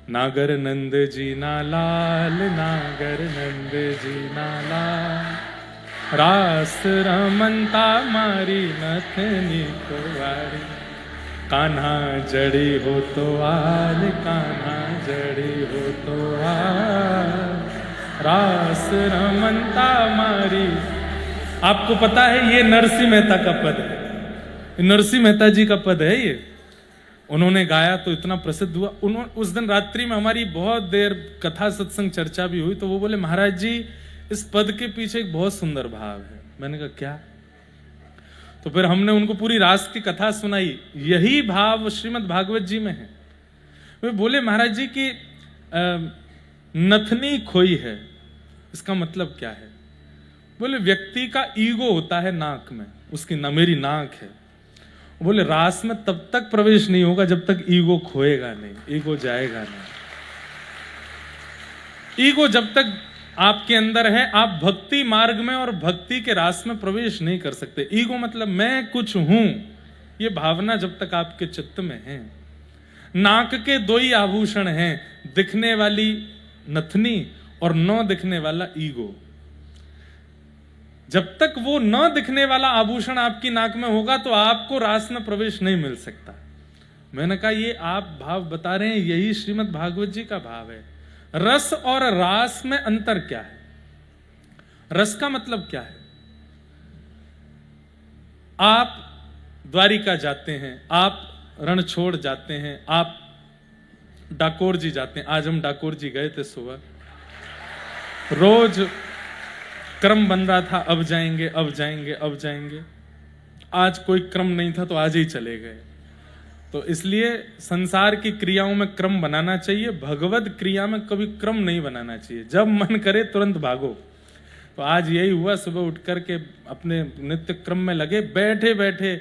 नागर नंद जी ना लाल, नागर नंद जी ना लाल, रास रमनता मारी नथनी कुंवारी, कान्हा जड़ी हो तो आल, कान्हा जड़ी हो तो आल, रास रमनता मारी। आपको पता है ये नरसिंह मेहता का पद है, नरसिंह मेहता जी का पद है ये। उन्होंने गाया तो इतना प्रसिद्ध हुआ। उन्होंने उस दिन रात्रि में हमारी बहुत देर कथा सत्संग चर्चा भी हुई, तो वो बोले महाराज जी इस पद के पीछे एक बहुत सुंदर भाव है। मैंने कहा क्या? तो फिर हमने उनको पूरी रास की कथा सुनाई, यही भाव श्रीमद् भागवत जी में है। वे बोले महाराज जी की नथनी खोई है, इसका मतलब क्या है? बोले व्यक्ति का ईगो होता है नाक में, उसकी मेरी नाक है। बोले रास में तब तक प्रवेश नहीं होगा जब तक ईगो खोएगा नहीं, ईगो जाएगा नहीं। ईगो जब तक आपके अंदर है, आप भक्ति मार्ग में और भक्ति के रास में प्रवेश नहीं कर सकते। ईगो मतलब मैं कुछ हूं, ये भावना जब तक आपके चित्त में है। नाक के दो ही आभूषण हैं, दिखने वाली नथनी और न दिखने वाला ईगो। जब तक वो न दिखने वाला आभूषण आपकी नाक में होगा तो आपको रास में प्रवेश नहीं मिल सकता। मैंने कहा ये आप भाव बता रहे हैं, यही श्रीमद् भागवत जी का भाव है। रस और रास में अंतर क्या है? रस का मतलब क्या है? आप द्वारिका जाते हैं, आप रणछोड़ जाते हैं, आप डाकोर जी जाते हैं। आज हम डाकोर जी गए थे सुबह, रोज क्रम बन रहा था, अब जाएंगे अब जाएंगे अब जाएंगे। आज कोई क्रम नहीं था तो आज ही चले गए। तो इसलिए संसार की क्रियाओं में क्रम बनाना चाहिए, भगवत क्रिया में कभी क्रम नहीं बनाना चाहिए। जब मन करे तुरंत भागो। तो आज यही हुआ, सुबह उठ करके अपने नित्य क्रम में लगे, बैठे बैठे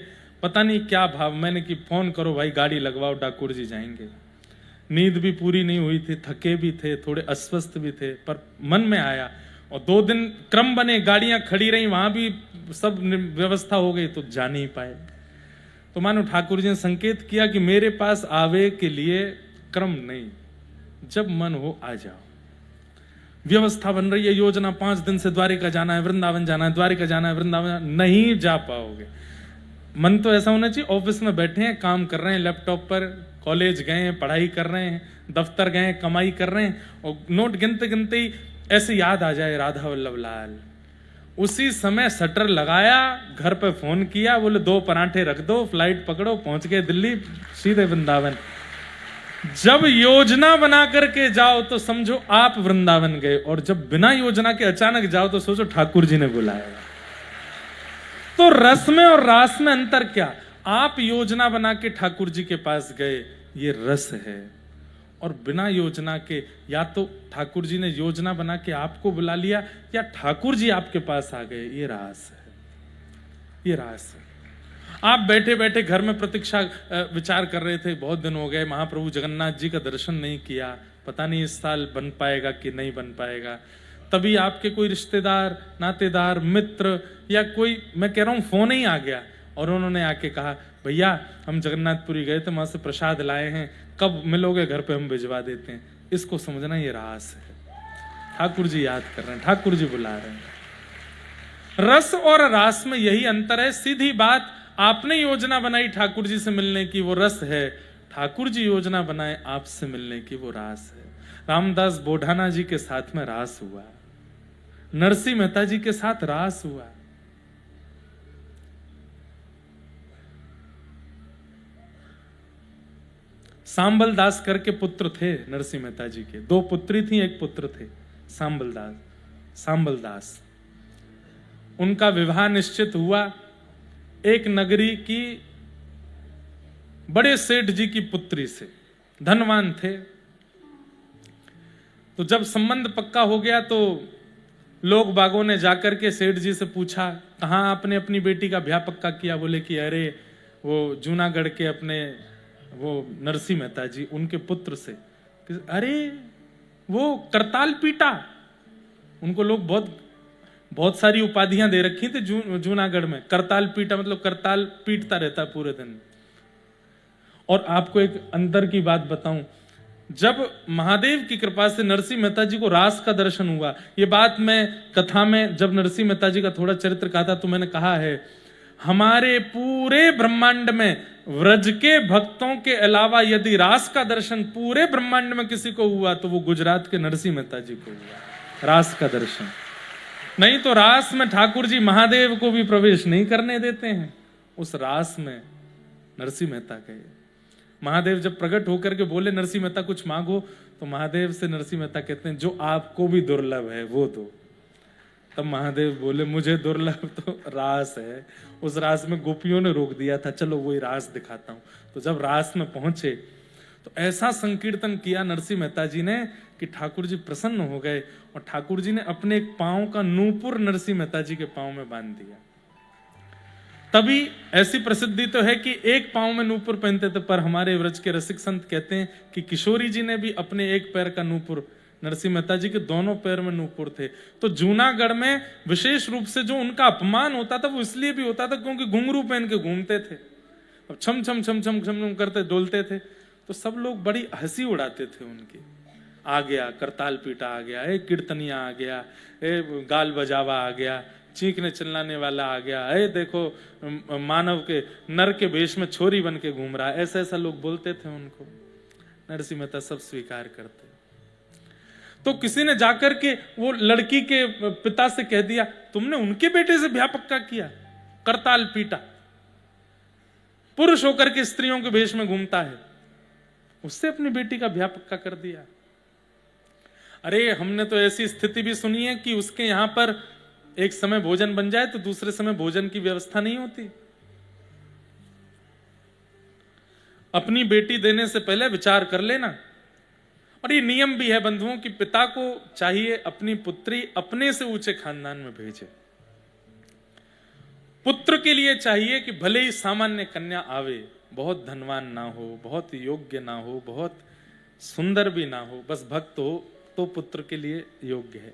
पता नहीं क्या भाव, मैंने कि फोन करो भाई गाड़ी लगवाओ, डाकोर जी जाएंगे। नींद भी पूरी नहीं हुई थी, थके भी थे, थोड़े अस्वस्थ भी थे, पर मन में आया। और 2 दिन क्रम बने, गाड़ियां खड़ी रही, वहां भी सब व्यवस्था हो गई तो जा नहीं पाए। तो मानो ठाकुर जी ने संकेत किया कि मेरे पास आवे के लिए क्रम नहीं, जब मन हो आ जाओ। व्यवस्था बन रही है, योजना 5 दिन से द्वारिका जाना है, वृंदावन जाना है, द्वारिका जाना है, वृंदावन, नहीं जा पाओगे। मन तो ऐसा होना चाहिए ऑफिस में बैठे हैं, काम कर रहे हैं लैपटॉप पर, कॉलेज गए हैं, पढ़ाई कर रहे हैं, दफ्तर गए हैं, कमाई कर रहे हैं, और नोट गिनते गिनते ही ऐसे याद आ जाए राधा वल्लभ लाल। उसी समय शटर लगाया, घर पे फोन किया, बोले 2 पराठे रख दो, फ्लाइट पकड़ो, पहुंच गए दिल्ली, सीधे वृंदावन। जब योजना बना करके जाओ तो समझो आप वृंदावन गए, और जब बिना योजना के अचानक जाओ तो सोचो ठाकुर जी ने बुलाया। तो रस में और रास में अंतर क्या? आप योजना बना के ठाकुर जी के पास गए, ये रस है। और बिना योजना के, या तो ठाकुर जी ने योजना बना के आपको बुला लिया, या ठाकुर जी आपके पास आ गए, ये रास है, ये रास है। आप बैठे बैठे घर में प्रतीक्षा विचार कर रहे थे, बहुत दिन हो गए महाप्रभु जगन्नाथ जी का दर्शन नहीं किया, पता नहीं इस साल बन पाएगा कि नहीं बन पाएगा। तभी आपके कोई रिश्तेदार, नातेदार, मित्र या कोई, मैं कह रहा हूं फोन ही आ गया, और उन्होंने आके कहा भैया हम जगन्नाथपुरी गए थे, वहां से प्रसाद लाए हैं, कब मिलोगे घर पे, हम भिजवा देते हैं। इसको समझना ये रास है। ठाकुर जी याद कर रहे हैं, ठाकुर जी बुला रहे हैं। रस और रास में यही अंतर है, सीधी बात। आपने योजना बनाई ठाकुर जी से मिलने की, वो रस है। ठाकुर जी योजना बनाए आपसे मिलने की, वो रास है। रामदास बोढ़ाना जी के साथ में रास हुआ, नरसिंह मेहता जी के साथ रास हुआ। सांबल दास करके पुत्र थे नरसिंह मेहता जी के, 2 पुत्री थी, 1 पुत्र थे, सांबल दास। उनका विवाह निश्चित हुआ एक नगरी की बड़े सेठ जी की पुत्री से, धनवान थे। तो जब संबंध पक्का हो गया तो लोग बागों ने जाकर के सेठ जी से पूछा, कहाँ आपने अपनी बेटी का ब्याह पक्का किया? बोले कि अरे वो जूनागढ़ के अपने वो नरसिंह मेहता जी, उनके पुत्र से। अरे वो करताल पीटा, उनको लोग बहुत सारी उपाधियां दे रखी थी जूनागढ़ में। करताल पीटा मतलब करताल पीटता रहता पूरे दिन। और आपको एक अंदर की बात बताऊं, जब महादेव की कृपा से नरसिंह मेहता जी को रास का दर्शन हुआ, ये बात मैं कथा में जब नरसिंह मेहता जी का थोड़ा चरित्र कहा था तो मैंने कहा है, हमारे पूरे ब्रह्मांड में व्रज के भक्तों के अलावा यदि रास का दर्शन पूरे ब्रह्मांड में किसी को हुआ तो वो गुजरात के नरसिंह मेहता जी को हुआ रास का दर्शन। नहीं तो रास में ठाकुर जी महादेव को भी प्रवेश नहीं करने देते हैं, उस रास में नरसिंह मेहता गए। महादेव जब प्रकट होकर के बोले नरसिंह मेहता कुछ मांगो, तो महादेव से नरसिंह मेहता कहते हैं जो आपको भी दुर्लभ है वो दो। तब महादेव बोले मुझे दुर्लभ तो रास है। उस रास में गोपियों ने रोक दिया था, चलो वही रास दिखाता हूं। तो जब रास में पहुंचे तो ऐसा संकीर्तन किया नरसिंह मेहता जी ने कि ठाकुर जी प्रसन्न हो गए, और ठाकुर जी ने अपने एक पांव का नूपुर नरसिंह मेहता जी के पांव में बांध दिया। तभी ऐसी प्रसिद्धि तो है कि एक पांव में नूपुर पहनते थे, पर हमारे व्रज के रसिक संत कहते हैं कि किशोरी जी ने भी अपने एक पैर का नूपुर, नरसिंह मेहता जी के दोनों पैर में नूपुर थे। तो जूनागढ़ में विशेष रूप से जो उनका अपमान होता था वो इसलिए भी होता था क्योंकि घुंघरू पहन के घूमते थे, अब छम छम छम छम छम करते डोलते थे, तो सब लोग बड़ी हंसी उड़ाते थे उनकी। आ गया करताल पीटा आ गया, ए कीर्तनिया आ गया, ए गाल बजावा आ गया, चीखने चिल्लाने वाला आ गया, ए देखो मानव के नर के वेश में छोरी बन के घूम रहा है, ऐसा ऐसा लोग बोलते थे उनको। नरसिंह मेहता सब स्वीकार करते। तो किसी ने जाकर के वो लड़की के पिता से कह दिया तुमने उनके बेटे से ब्याह पक्का किया, करताल पीटा, पुरुष होकर के स्त्रियों के वेश में घूमता है, उससे अपनी बेटी का ब्याह पक्का कर दिया। अरे हमने तो ऐसी स्थिति भी सुनी है कि उसके यहां पर एक समय भोजन बन जाए तो दूसरे समय भोजन की व्यवस्था नहीं होती। अपनी बेटी देने से पहले विचार कर लेना। और ये नियम भी है बंधुओं कि पिता को चाहिए अपनी पुत्री अपने से ऊंचे खानदान में भेजे। पुत्र के लिए चाहिए कि भले ही सामान्य कन्या आवे, बहुत धनवान ना हो, बहुत योग्य ना हो, बहुत सुंदर भी ना हो, बस भक्त हो तो पुत्र के लिए योग्य है।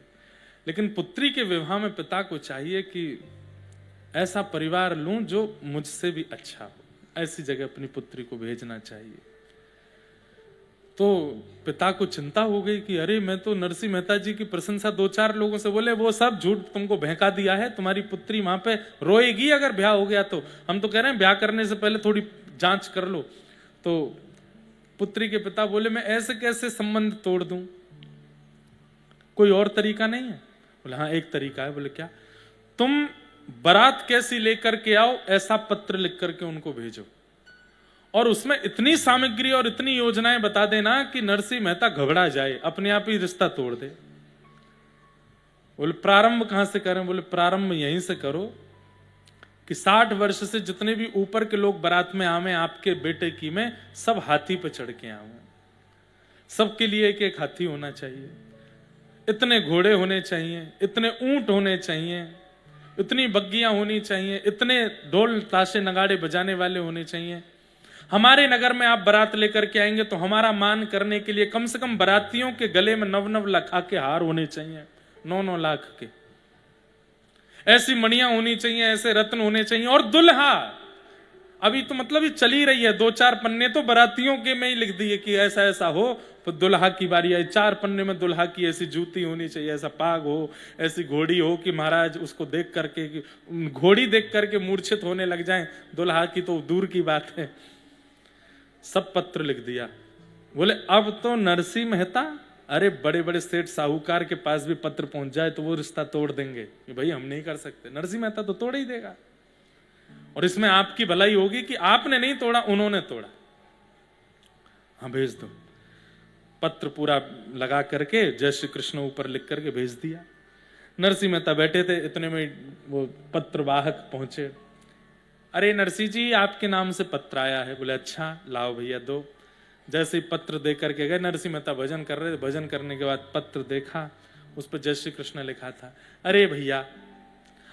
लेकिन पुत्री के विवाह में पिता को चाहिए कि ऐसा परिवार लूं जो मुझसे भी अच्छा हो, ऐसी जगह अपनी पुत्री को भेजना चाहिए। तो पिता को चिंता हो गई कि अरे मैं तो नरसिंह मेहता जी की प्रशंसा दो चार लोगों से बोले, वो सब झूठ तुमको बहका दिया है, तुम्हारी पुत्री वहां पे रोएगी अगर ब्याह हो गया तो। हम तो कह रहे हैं ब्याह करने से पहले थोड़ी जांच कर लो। तो पुत्री के पिता बोले मैं ऐसे कैसे संबंध तोड़ दूं, कोई और तरीका नहीं है? बोले हाँ एक तरीका है। बोले क्या? तुम बारात कैसी लेकर के आओ ऐसा पत्र लिख करके उनको भेजो, और उसमें इतनी सामग्री और इतनी योजनाएं बता देना कि नरसिंह मेहता घबरा जाए, अपने आप ही रिश्ता तोड़ दे। बोले प्रारंभ कहां से करें? बोले प्रारंभ यहीं से करो कि 60 वर्ष से जितने भी ऊपर के लोग बारात में आवे आपके बेटे की में, सब हाथी पे चढ़ के आवे, सबके लिए एक एक हाथी होना चाहिए, इतने घोड़े होने चाहिए, इतने ऊंट होने चाहिए, इतनी बग्गियां होनी चाहिए, इतने ढोल ताशे नगाड़े बजाने वाले होने चाहिए। हमारे नगर में आप बारात लेकर के आएंगे तो हमारा मान करने के लिए कम से कम बारातियों के गले में 9-9 लाख के हार होने चाहिए, 9-9 लाख के, ऐसी मणियां होनी चाहिए, ऐसे रत्न होने चाहिए। और दुल्हा अभी तो मतलब ये चली रही है, 2-4 पन्ने तो बारातियों के में ही लिख दिए कि ऐसा ऐसा हो, तो दुल्हा की बारी आई, 4 पन्ने में दुल्हा की ऐसी जूती होनी चाहिए, ऐसा पाग हो, ऐसी घोड़ी हो कि महाराज उसको देख करके, घोड़ी देख करके मूर्छित होने लग जाएं, दुल्हा की तो दूर की बात है। सब पत्र लिख दिया। बोले अब तो नरसिंह मेहता, अरे बड़े बड़े सेठ साहूकार के पास भी पत्र पहुंच जाए तो वो रिश्ता तोड़ देंगे कि भाई हम नहीं कर सकते। नरसिंह मेहता तो तोड़ ही देगा, और इसमें आपकी भलाई होगी कि आपने नहीं तोड़ा, उन्होंने तोड़ा। हाँ भेज दो। पत्र पूरा लगा करके जय श्री कृष्ण ऊपर लिख करके भेज दिया। नरसिंह मेहता बैठे थे, इतने में वो पत्र वाहक पहुंचे। अरे नरसिंह जी आपके नाम से पत्र आया है। बोले अच्छा लाओ भैया दो। जैसे ही पत्र दे करके गए, नरसिंह मेहता भजन कर रहे थे, भजन करने के बाद पत्र देखा, उस पर जय श्री कृष्ण लिखा था। अरे भैया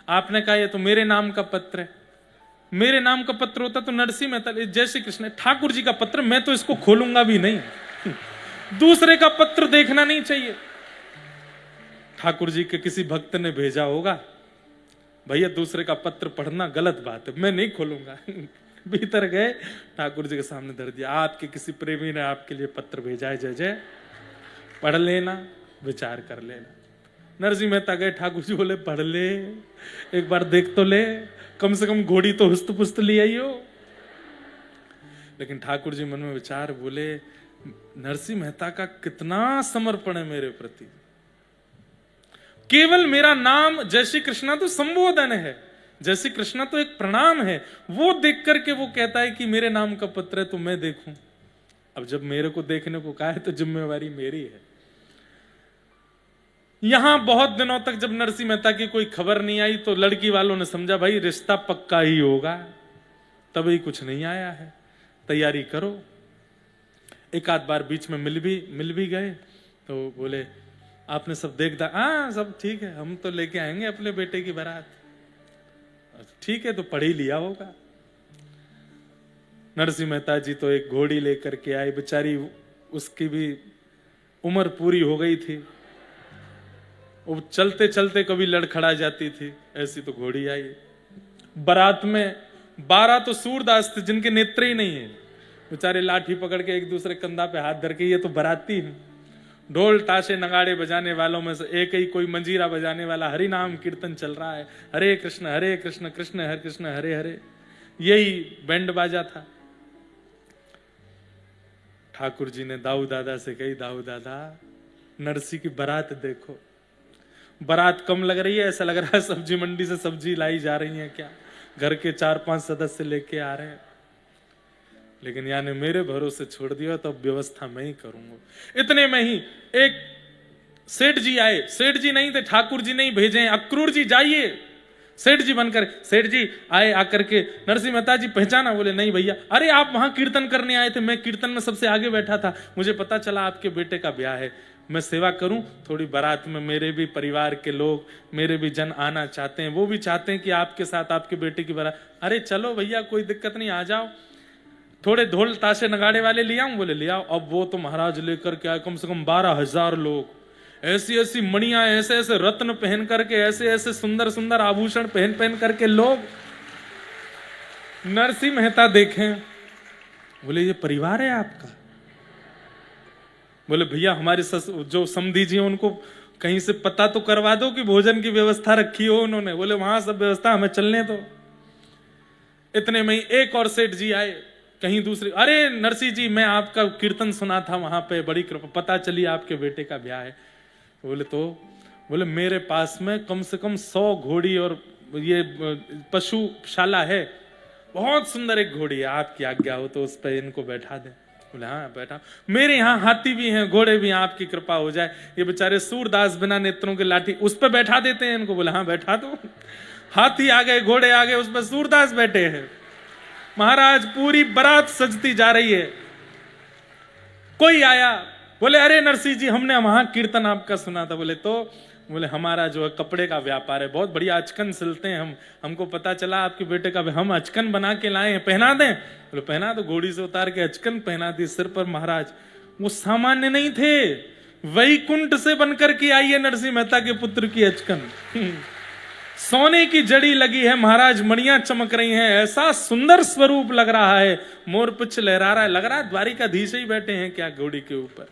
आपने कहा ये तो मेरे नाम का पत्र है, मेरे नाम का पत्र होता तो नरसिंह मेहता, जय श्री कृष्ण ठाकुर जी का पत्र, मैं तो इसको खोलूंगा भी नहीं, दूसरे का पत्र देखना नहीं चाहिए। ठाकुर जी के किसी भक्त ने भेजा होगा, भैया दूसरे का पत्र पढ़ना गलत बात है, मैं नहीं खोलूंगा। भीतर गए, ठाकुर जी के सामने धर दिया। आपके किसी प्रेमी ने आपके लिए पत्र भेजा है, जय जय, पढ़ लेना, विचार कर लेना। नरसिंह मेहता गए, ठाकुर जी बोले पढ़ ले, एक बार देख तो ले, कम से कम घोड़ी तो हुस्त पुस्त ले आइयो। लेकिन ठाकुर जी मन में विचार, बोले नरसिंह मेहता का कितना समर्पण है मेरे प्रति। केवल मेरा नाम जय श्री कृष्णा तो संबोधन है, जय श्री कृष्णा तो एक प्रणाम है, वो देख करके वो कहता है कि मेरे नाम का पत्र है तो मैं देखूं। अब जब मेरे को देखने को कहा है तो जिम्मेवारी मेरी है। यहां बहुत दिनों तक जब नरसिंह मेहता की कोई खबर नहीं आई तो लड़की वालों ने समझा भाई रिश्ता पक्का ही होगा, तभी कुछ नहीं आया है, तैयारी करो। एक आध बार बीच में मिल भी गए तो बोले आपने सब देख हाँ सब ठीक है, हम तो लेके आएंगे अपने बेटे की बारात। ठीक है, तो पढ़ ही लिया होगा। नरसिंह मेहता जी तो एक घोड़ी लेकर के आए, बेचारी उसकी भी उम्र पूरी हो गई थी, वो चलते चलते कभी लड़खड़ा जाती थी, ऐसी तो घोड़ी आई। बारात में 12 तो सूरदास थे जिनके नेत्र ही नहीं है, बेचारे लाठी पकड़ के एक दूसरे कंधा पे हाथ धर के, ये तो बाराती है। ढोल ताशे नगाड़े बजाने वालों में से एक ही कोई मंजीरा बजाने वाला, हरि नाम कीर्तन चल रहा है, हरे कृष्ण कृष्ण हरे हरे, यही बैंड बाजा था। ठाकुर जी ने दाऊ दादा से कही, दाऊ दादा नरसिंह की बारात देखो, बारात कम लग रही है, ऐसा लग रहा है सब्जी मंडी से सब्जी लाई जा रही है क्या, घर के 4-5 सदस्य लेके आ रहे हैं। लेकिन यानी मेरे भरोसे छोड़ दिया तो व्यवस्था मैं ही करूंगा। इतने में ही एक सेठ जी आए, सेठ जी नहीं थे, ठाकुर जी नहीं भेजे, अक्रूर जी जाइए, सेठ जी बनकर। सेठ जी आए, आकर के नरसिंह मेहता जी पहचाना, बोले नहीं भैया, अरे आप वहां कीर्तन करने आए थे, मैं कीर्तन में सबसे आगे बैठा था, मुझे पता चला आपके बेटे का ब्याह है, मैं सेवा करूं थोड़ी, बारात में मेरे भी परिवार के लोग, मेरे भी जन आना चाहते हैं, वो भी चाहते हैं कि आपके साथ आपके बेटे की बारात। अरे चलो भैया कोई दिक्कत नहीं, आ जाओ, थोड़े ढोल ताशे नगाड़े वाले ले आऊं, बोले ले आओ। अब वो तो महाराज लेकर के आए कम से कम 12,000 लोग, ऐसी ऐसी मणियां, ऐसे ऐसे रत्न पहन करके, ऐसे ऐसे सुंदर सुंदर आभूषण पहन करके लोग। नरसिंह मेहता देखें, बोले ये परिवार है आपका? बोले भैया हमारे जो समधी जी हैं उनको कहीं से पता तो करवा दो कि भोजन की व्यवस्था रखी हो उन्होंने। बोले वहां सब व्यवस्था, हमें चलने दो। इतने में ही एक और सेठ जी आए, कहीं दूसरे, अरे नरसिंह जी मैं आपका कीर्तन सुना था वहां पे, बड़ी कृपा, पता चली आपके बेटे का ब्याह है। बोले मेरे पास में कम से कम 100 घोड़ी और ये पशुशाला है, बहुत सुंदर एक घोड़ी है, आपकी आज्ञा हो तो उस पर इनको बैठा दें। बोले हाँ बैठा, मेरे यहाँ हाथी भी हैं, घोड़े भी हैं, आपकी कृपा हो जाए। ये बेचारे सूरदास बिना नेत्रों के लाठी, उस पर बैठा देते हैं इनको। बोले हाँ बैठा दो। हाथी आ गए, घोड़े आ गए, उस पर सूरदास बैठे हैं। महाराज पूरी बारात सजती जा रही है। कोई आया, बोले अरे नरसिंह जी हमने वहां कीर्तन आपका सुना था। बोले हमारा जो है कपड़े का व्यापार है, बहुत बढ़िया अचकन सिलते हैं हम, हमको पता चला आपके बेटे का, हम अचकन बना के लाए हैं, पहना दें? बोले पहना दो। घोड़ी से उतार के अचकन पहना दी सिर पर। महाराज वो सामान्य नहीं थे, वैकुंठ से बनकर के आई है नरसिंह मेहता के पुत्र की अचकन। सोने की जड़ी लगी है महाराज, मणियां चमक रही हैं, ऐसा सुंदर स्वरूप लग रहा है, मोर पुच्छ लहरा रहा है, लग रहा है द्वारिकाधीश ही बैठे हैं क्या घोड़ी के ऊपर।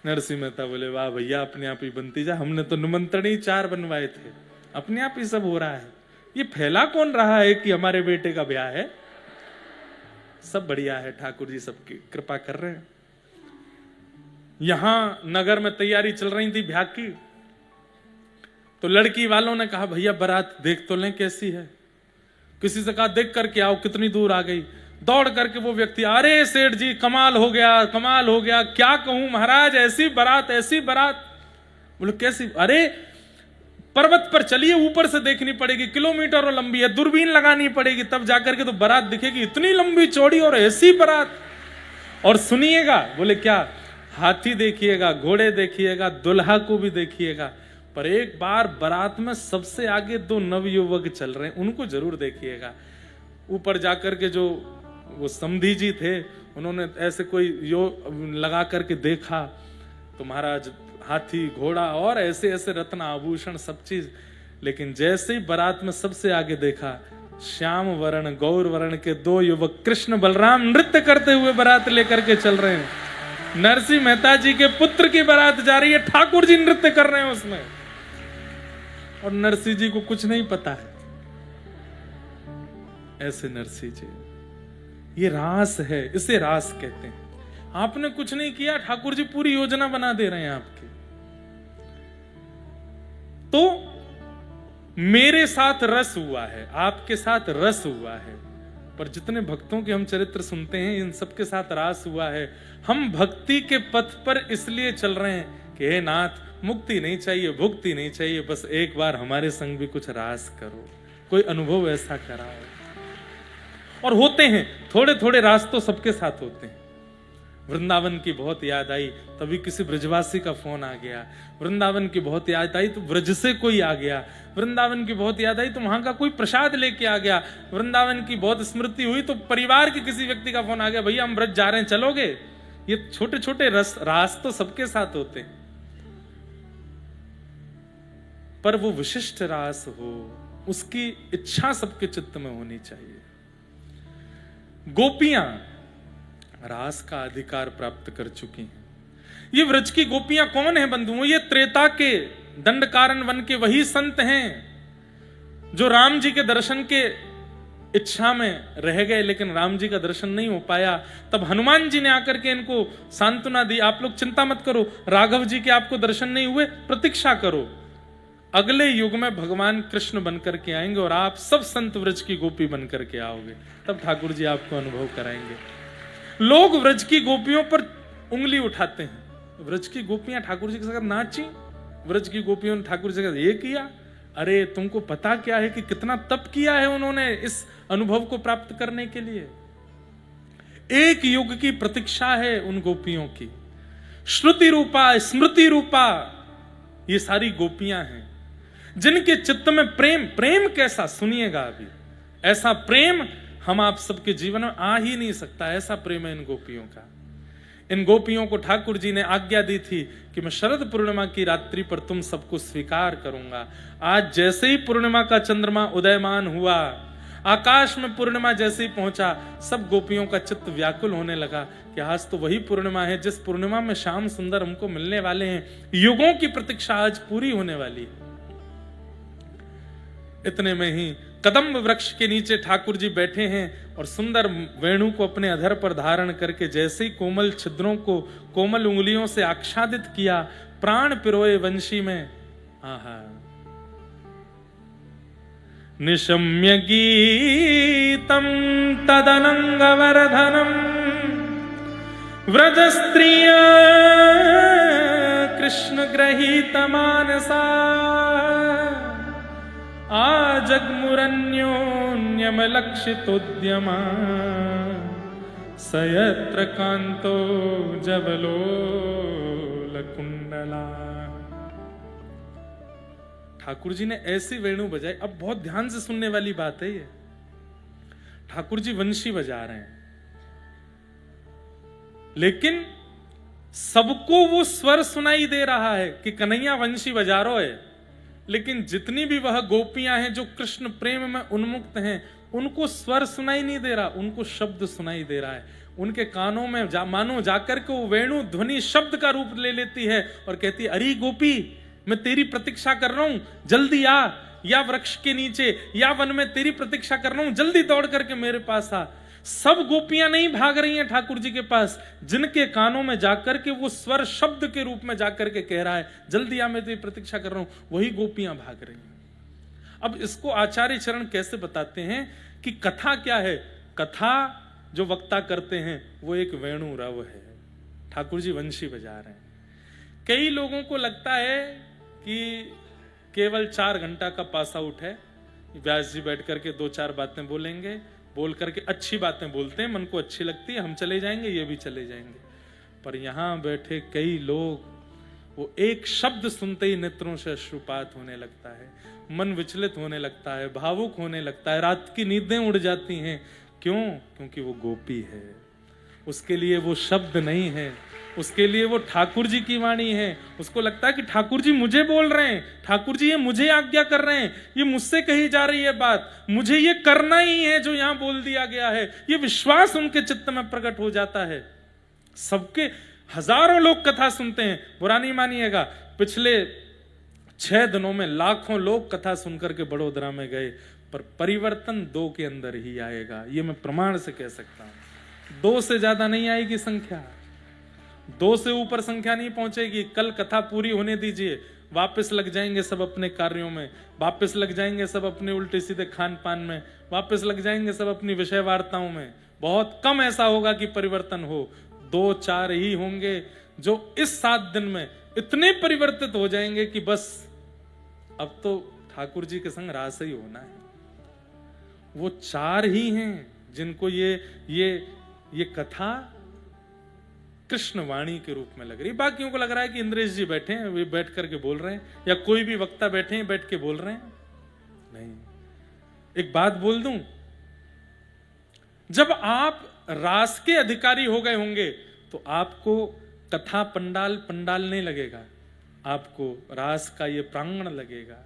नरसिंह मेहता बोले वाह भैया अपने आप ही बनती जा, हमने तो निमंत्रण ही 4 बनवाए थे, अपने आप ही सब हो रहा है। ये फैला कौन रहा है कि हमारे बेटे का ब्याह है? सब बढ़िया है, ठाकुर जी सबकी कृपा कर रहे हैं। यहां नगर में तैयारी चल रही थी ब्याह की, तो लड़की वालों ने कहा भैया बारात देख तो लें कैसी है। किसी से कहा देख करके आओ, कितनी दूर आ गई। दौड़ करके वो व्यक्ति, अरे सेठ जी कमाल हो गया, कमाल हो गया, क्या कहूं महाराज, ऐसी बारात ऐसी बारात। बोले कैसी? अरे पर्वत पर चलिए, ऊपर से देखनी पड़ेगी, किलोमीटरों लंबी है, दूरबीन लगानी पड़ेगी, तब जाकर के तो बारात दिखेगी, इतनी लंबी चौड़ी और ऐसी बारात। और सुनिएगा, बोले क्या? हाथी देखिएगा, घोड़े देखिएगा, दुल्हा को भी देखिएगा, पर एक बार बारात में सबसे आगे 2 नवयुवक चल रहे हैं, उनको जरूर देखिएगा। ऊपर जाकर के जो वो समधी जी थे, उन्होंने ऐसे कोई लगा करके देखा तो महाराज हाथी घोड़ा और ऐसे ऐसे रत्न आभूषण सब चीज। लेकिन जैसे ही बारात में सबसे आगे देखा श्याम वर्ण गौर वर्ण के दो युवक कृष्ण बलराम नृत्य करते हुए बारात लेकर के चल रहे हैं। नरसिंह मेहता जी के पुत्र की बारात जा रही है, ठाकुर जी नृत्य कर रहे हैं उसमें, और नरसिंह जी को कुछ नहीं पता है। ऐसे नरसिंह जी, ये रास है, इसे रास कहते हैं। आपने कुछ नहीं किया, ठाकुर जी पूरी योजना बना दे रहे हैं आपकी। तो मेरे साथ रस हुआ है, आपके साथ रस हुआ है, पर जितने भक्तों के हम चरित्र सुनते हैं इन सबके साथ रास हुआ है। हम भक्ति के पथ पर इसलिए चल रहे हैं कि हे नाथ, मुक्ति नहीं चाहिए, भुक्ति नहीं चाहिए, बस एक बार हमारे संग भी कुछ रास करो, कोई अनुभव ऐसा कराओ। और होते हैं थोड़े थोड़े रास तो सबके साथ होते हैं। वृंदावन की बहुत याद आई, तभी किसी ब्रजवासी का फोन आ गया। वृंदावन की बहुत याद आई तो ब्रज से कोई आ गया। वृंदावन की बहुत याद आई तो वहां का कोई प्रसाद लेके आ गया। वृंदावन की बहुत स्मृति हुई तो परिवार के किसी व्यक्ति का फोन आ गया, भैया हम ब्रज जा रहे हैं, चलोगे। ये छोटे छोटे रास तो सबके साथ होते हैं, पर वो विशिष्ट रास हो, उसकी इच्छा सबके चित्त में होनी चाहिए। गोपियां रास का अधिकार प्राप्त कर चुकी हैं। ये व्रज की गोपियां कौन है बंधुओं? ये त्रेता के दंडकारन वन के वही संत हैं जो राम जी के दर्शन के इच्छा में रह गए, लेकिन राम जी का दर्शन नहीं हो पाया। तब हनुमान जी ने आकर के इनको सांत्वना दी, आप लोग चिंता मत करो, राघव जी के आपको दर्शन नहीं हुए, प्रतीक्षा करो, अगले युग में भगवान कृष्ण बनकर के आएंगे और आप सब संत व्रज की गोपी बनकर के आओगे, तब ठाकुर जी आपको अनुभव कराएंगे। लोग व्रज की गोपियों पर उंगली उठाते हैं। व्रज की गोपियां ठाकुर जी के साथ नाची, व्रज की गोपियों ने ठाकुर जी के साथ ये किया। अरे तुमको पता क्या है कि कितना तप किया है उन्होंने इस अनुभव को प्राप्त करने के लिए। एक युग की प्रतीक्षा है उन गोपियों की। श्रुति रूपा, स्मृति रूपा ये सारी गोपियां हैं जिनके चित्त में प्रेम, प्रेम कैसा सुनिएगा अभी, ऐसा प्रेम हम आप सबके जीवन में आ ही नहीं सकता, ऐसा प्रेम है इन गोपियों का। इन गोपियों को ठाकुर जी ने आज्ञा दी थी कि मैं शरद पूर्णिमा की रात्रि पर तुम सबको स्वीकार करूंगा। आज जैसे ही पूर्णिमा का चंद्रमा उदयमान हुआ, आकाश में पूर्णिमा जैसे ही पहुंचा, सब गोपियों का चित्त व्याकुल होने लगा कि आज तो वही पूर्णिमा है जिस पूर्णिमा में श्याम सुंदर हमको मिलने वाले हैं। युगों की प्रतीक्षा आज पूरी होने वाली है। इतने में ही कदम्ब वृक्ष के नीचे ठाकुर जी बैठे हैं और सुंदर वेणु को अपने अधर पर धारण करके जैसे ही कोमल छिद्रों को कोमल उंगलियों से आच्छादित किया, प्राण पिरोए वंशी में। आहा, निशम्य गीतम तदनंग वर्धनम व्रज स्त्रिया कृष्ण ग्रहीत मानसा आजग्मुरन्योन्यमलक्षितोद्यमा सयत्र कांतो जवलोलकुंडला। ठाकुर जी ने ऐसी वेणु बजाई। अब बहुत ध्यान से सुनने वाली बात है ये। ठाकुर जी वंशी बजा रहे हैं, लेकिन सबको वो स्वर सुनाई दे रहा है कि कन्हैया वंशी बजा रो है, लेकिन जितनी भी वह गोपियां हैं जो कृष्ण प्रेम में उन्मुक्त हैं, उनको स्वर सुनाई नहीं दे रहा, उनको शब्द सुनाई दे रहा है। उनके कानों में मानो जाकर के वो वेणु ध्वनि शब्द का रूप ले लेती है और कहती है, अरे गोपी, मैं तेरी प्रतीक्षा कर रहा हूं, जल्दी आ, या वृक्ष के नीचे या वन में तेरी प्रतीक्षा कर रहा हूं, जल्दी दौड़ करके मेरे पास आ। सब गोपियां नहीं भाग रही हैं ठाकुर जी के पास, जिनके कानों में जाकर के वो स्वर शब्द के रूप में जाकर के कह रहा है, जल्दी आ, मैं तेरी प्रतीक्षा कर रहा हूं, वही गोपियां भाग रही हैं। अब इसको आचार्य चरण कैसे बताते हैं कि कथा क्या है? कथा जो वक्ता करते हैं वो एक वेणु रव है। ठाकुर जी वंशी बजा रहे हैं। कई लोगों को लगता है कि केवल 4 घंटा का पास आउट है, व्यास जी बैठ करके 2-4 बातें बोलेंगे, बोल करके अच्छी बातें बोलते हैं, मन को अच्छी लगती है, हम चले जाएंगे, ये भी चले जाएंगे। पर यहां बैठे कई लोग, वो एक शब्द सुनते ही नेत्रों से अश्रुपात होने लगता है, मन विचलित होने लगता है, भावुक होने लगता है, रात की नींदें उड़ जाती हैं। क्यों? क्योंकि वो गोपी है, उसके लिए वो शब्द नहीं है, उसके लिए वो ठाकुर जी की वाणी है। उसको लगता है कि ठाकुर जी मुझे बोल रहे हैं, ठाकुर जी ये मुझे आज्ञा कर रहे हैं, ये मुझसे कही जा रही है बात, मुझे ये करना ही है जो यहां बोल दिया गया है। ये विश्वास उनके चित्त में प्रकट हो जाता है। सबके हजारों लोग कथा सुनते हैं, बुरा नहीं मानिएगा, पिछले 6 दिनों में लाखों लोग कथा सुनकर के बड़ोदरा में गए, पर परिवर्तन 2 के अंदर ही आएगा, ये मैं प्रमाण से कह सकता हूं। 2 से ज्यादा नहीं आएगी संख्या, 2 से ऊपर संख्या नहीं पहुंचेगी। कल कथा पूरी होने दीजिए, वापस लग जाएंगे सब अपने कार्यों में, वापस लग जाएंगे सब अपने उल्टे सीधे खान पान में, वापस लग जाएंगे सब अपनी विषय वार्ताओं में। बहुत कम ऐसा होगा कि परिवर्तन हो, 2-4 ही होंगे जो इस 7 दिन में इतने परिवर्तित हो जाएंगे कि बस अब तो ठाकुर जी के संग रास ही होना है। वो 4 ही हैं जिनको ये कथा कृष्ण वाणी के रूप में लग रही। बाकियों को लग रहा है कि इंद्रेश जी बैठे हैं, वे बैठ करके बोल रहे हैं, या कोई भी वक्ता बैठे हैं बैठ के बोल रहे हैं। नहीं, एक बात बोल दूं, जब आप रास के अधिकारी हो गए होंगे तो आपको कथा पंडाल नहीं लगेगा, आपको रास का ये प्रांगण लगेगा।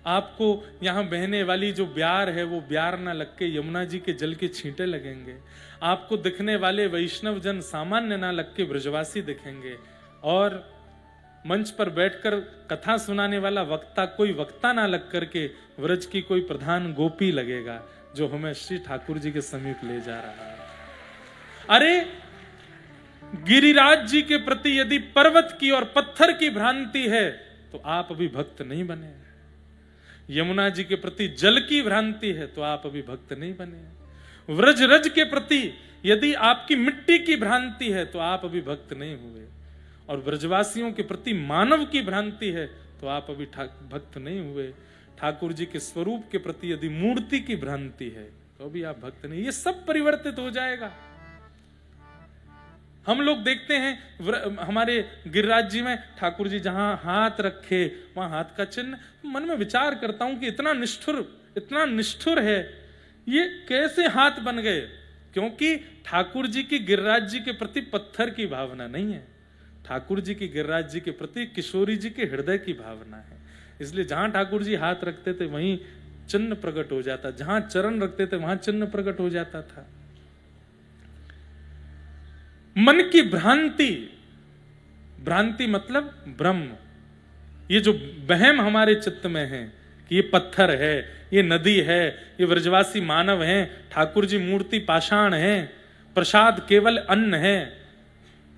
आपको यहां बहने वाली जो ब्यार है वो ब्यार ना लग के यमुना जी के जल के छींटे लगेंगे। आपको दिखने वाले वैष्णव जन सामान्य ना लग के ब्रजवासी दिखेंगे, और मंच पर बैठकर कथा सुनाने वाला वक्ता कोई वक्ता ना लग करके व्रज की कोई प्रधान गोपी लगेगा जो हमें श्री ठाकुर जी के समीप ले जा रहा है। अरे गिरिराज जी के प्रति यदि पर्वत की और पत्थर की भ्रांति है तो आप अभी भक्त नहीं बने। यमुना जी के प्रति जल की भ्रांति है तो आप अभी भक्त नहीं बने। व्रज रज के प्रति यदि आपकी मिट्टी की भ्रांति है तो आप अभी भक्त नहीं हुए, और ब्रजवासियों के प्रति मानव की भ्रांति है तो आप अभी भक्त नहीं हुए। ठाकुर जी के स्वरूप के प्रति यदि मूर्ति की भ्रांति है तो अभी आप भक्त नहीं। ये सब परिवर्तित हो जाएगा। हम लोग देखते हैं हमारे गिरिराज जी में ठाकुर जी जहां हाथ रखे वहां हाथ का चिन्ह, मन में विचार करता हूं कि इतना निष्ठुर है, ये कैसे हाथ बन गए? क्योंकि ठाकुर जी की गिरिराज जी के प्रति पत्थर की भावना नहीं है, ठाकुर जी की गिरिराज जी के प्रति किशोरी जी के हृदय की भावना है। इसलिए जहां ठाकुर जी हाथ रखते थे वहीं चिन्ह प्रकट हो जाता, जहां चरण रखते थे वहां चिन्ह प्रकट हो जाता था। मन की भ्रांति मतलब ब्रह्म, ये जो वहम हमारे चित्त में है कि ये पत्थर है, ये नदी है, ये व्रजवासी मानव हैं, ठाकुर जी मूर्ति पाषाण है, प्रसाद केवल अन्न है,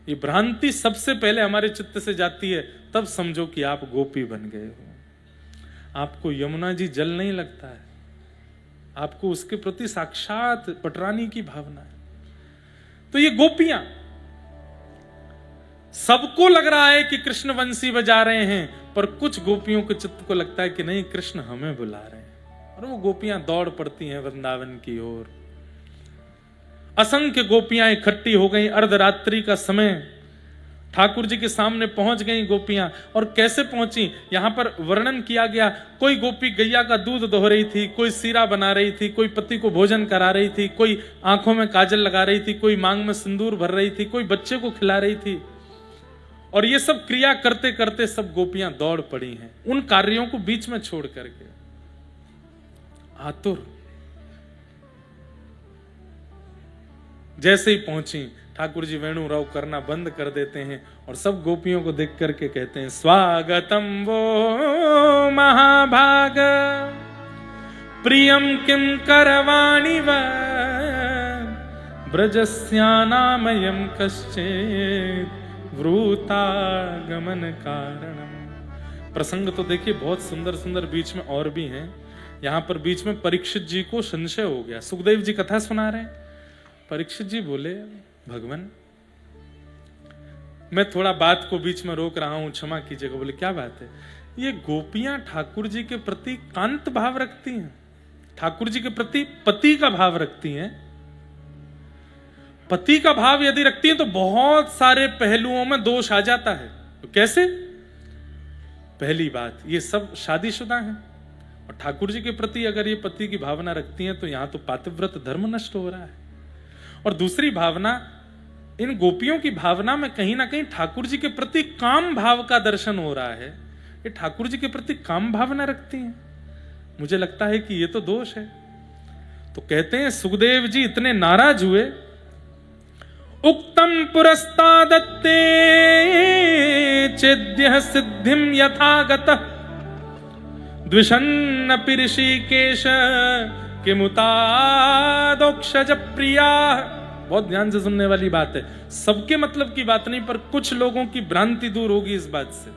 ये भ्रांति सबसे पहले हमारे चित्त से जाती है, तब समझो कि आप गोपी बन गए हो। आपको यमुना जी जल नहीं लगता है, आपको उसके प्रति साक्षात पटरानी की भावना है। तो ये गोपियां, सबको लग रहा है कि कृष्ण वंशी बजा रहे हैं, पर कुछ गोपियों के चित्त को लगता है कि नहीं, कृष्ण हमें बुला रहे हैं, और वो गोपियां दौड़ पड़ती हैं वृंदावन की ओर। असंख्य गोपियां इकट्ठी हो गई, अर्धरात्रि का समय, ठाकुर जी के सामने पहुंच गई गोपियां। और कैसे पहुंची यहां पर वर्णन किया गया। कोई गोपी गैया का दूध दोह रही थी, कोई सीरा बना रही थी, कोई पति को भोजन करा रही थी, कोई आंखों में काजल लगा रही थी, कोई मांग में सिंदूर भर रही थी, कोई बच्चे को खिला रही थी। और ये सब क्रिया करते करते सब गोपियां दौड़ पड़ी हैं, उन कार्यों को बीच में छोड़ करके आतुर। जैसे ही पहुंची, ठाकुर जी वेणु राव करना बंद कर देते हैं और सब गोपियों को देख करके कहते हैं, स्वागतम वो महाभाग प्रियम किम करवाणि व ब्रजस्यानामयम कश्चित् वृतागमन कारणम। प्रसंग तो देखिए बहुत सुंदर सुंदर बीच में और भी हैं। यहां पर बीच में परीक्षित जी को संशय हो गया, सुखदेव जी कथा सुना रहे हैं, परीक्षित जी बोले, भगवान मैं थोड़ा बात को बीच में रोक रहा हूं, क्षमा कीजिएगा। बोले क्या बात है? ये गोपियां ठाकुर जी के प्रति कांत भाव रखती हैं, ठाकुर जी के प्रति पति का भाव रखती हैं। पति का भाव यदि रखती हैं तो बहुत सारे पहलुओं में दोष आ जाता है। तो कैसे? पहली बात, ये सब शादीशुदा हैं, और ठाकुर जी के प्रति अगर ये पति की भावना रखती हैं तो यहां तो पातिव्रत धर्म नष्ट हो रहा है। और दूसरी भावना, इन गोपियों की भावना में कहीं ना कहीं ठाकुर जी के प्रति काम भाव का दर्शन हो रहा है। ये ठाकुर जी के प्रति काम भावना रखती हैं। मुझे लगता है कि ये तो दोष है। तो कहते हैं सुखदेव जी इतने नाराज हुए, उक्तम पुरस्तादत्ते चेद्यः सिद्धिम यथागतः द्विषन्न ऋषिकेश किमुतादोक्षज प्रिया। बहुत ध्यान से सुनने वाली बात है, सबके मतलब की बात नहीं, पर कुछ लोगों की भ्रांति दूर होगी इस बात से।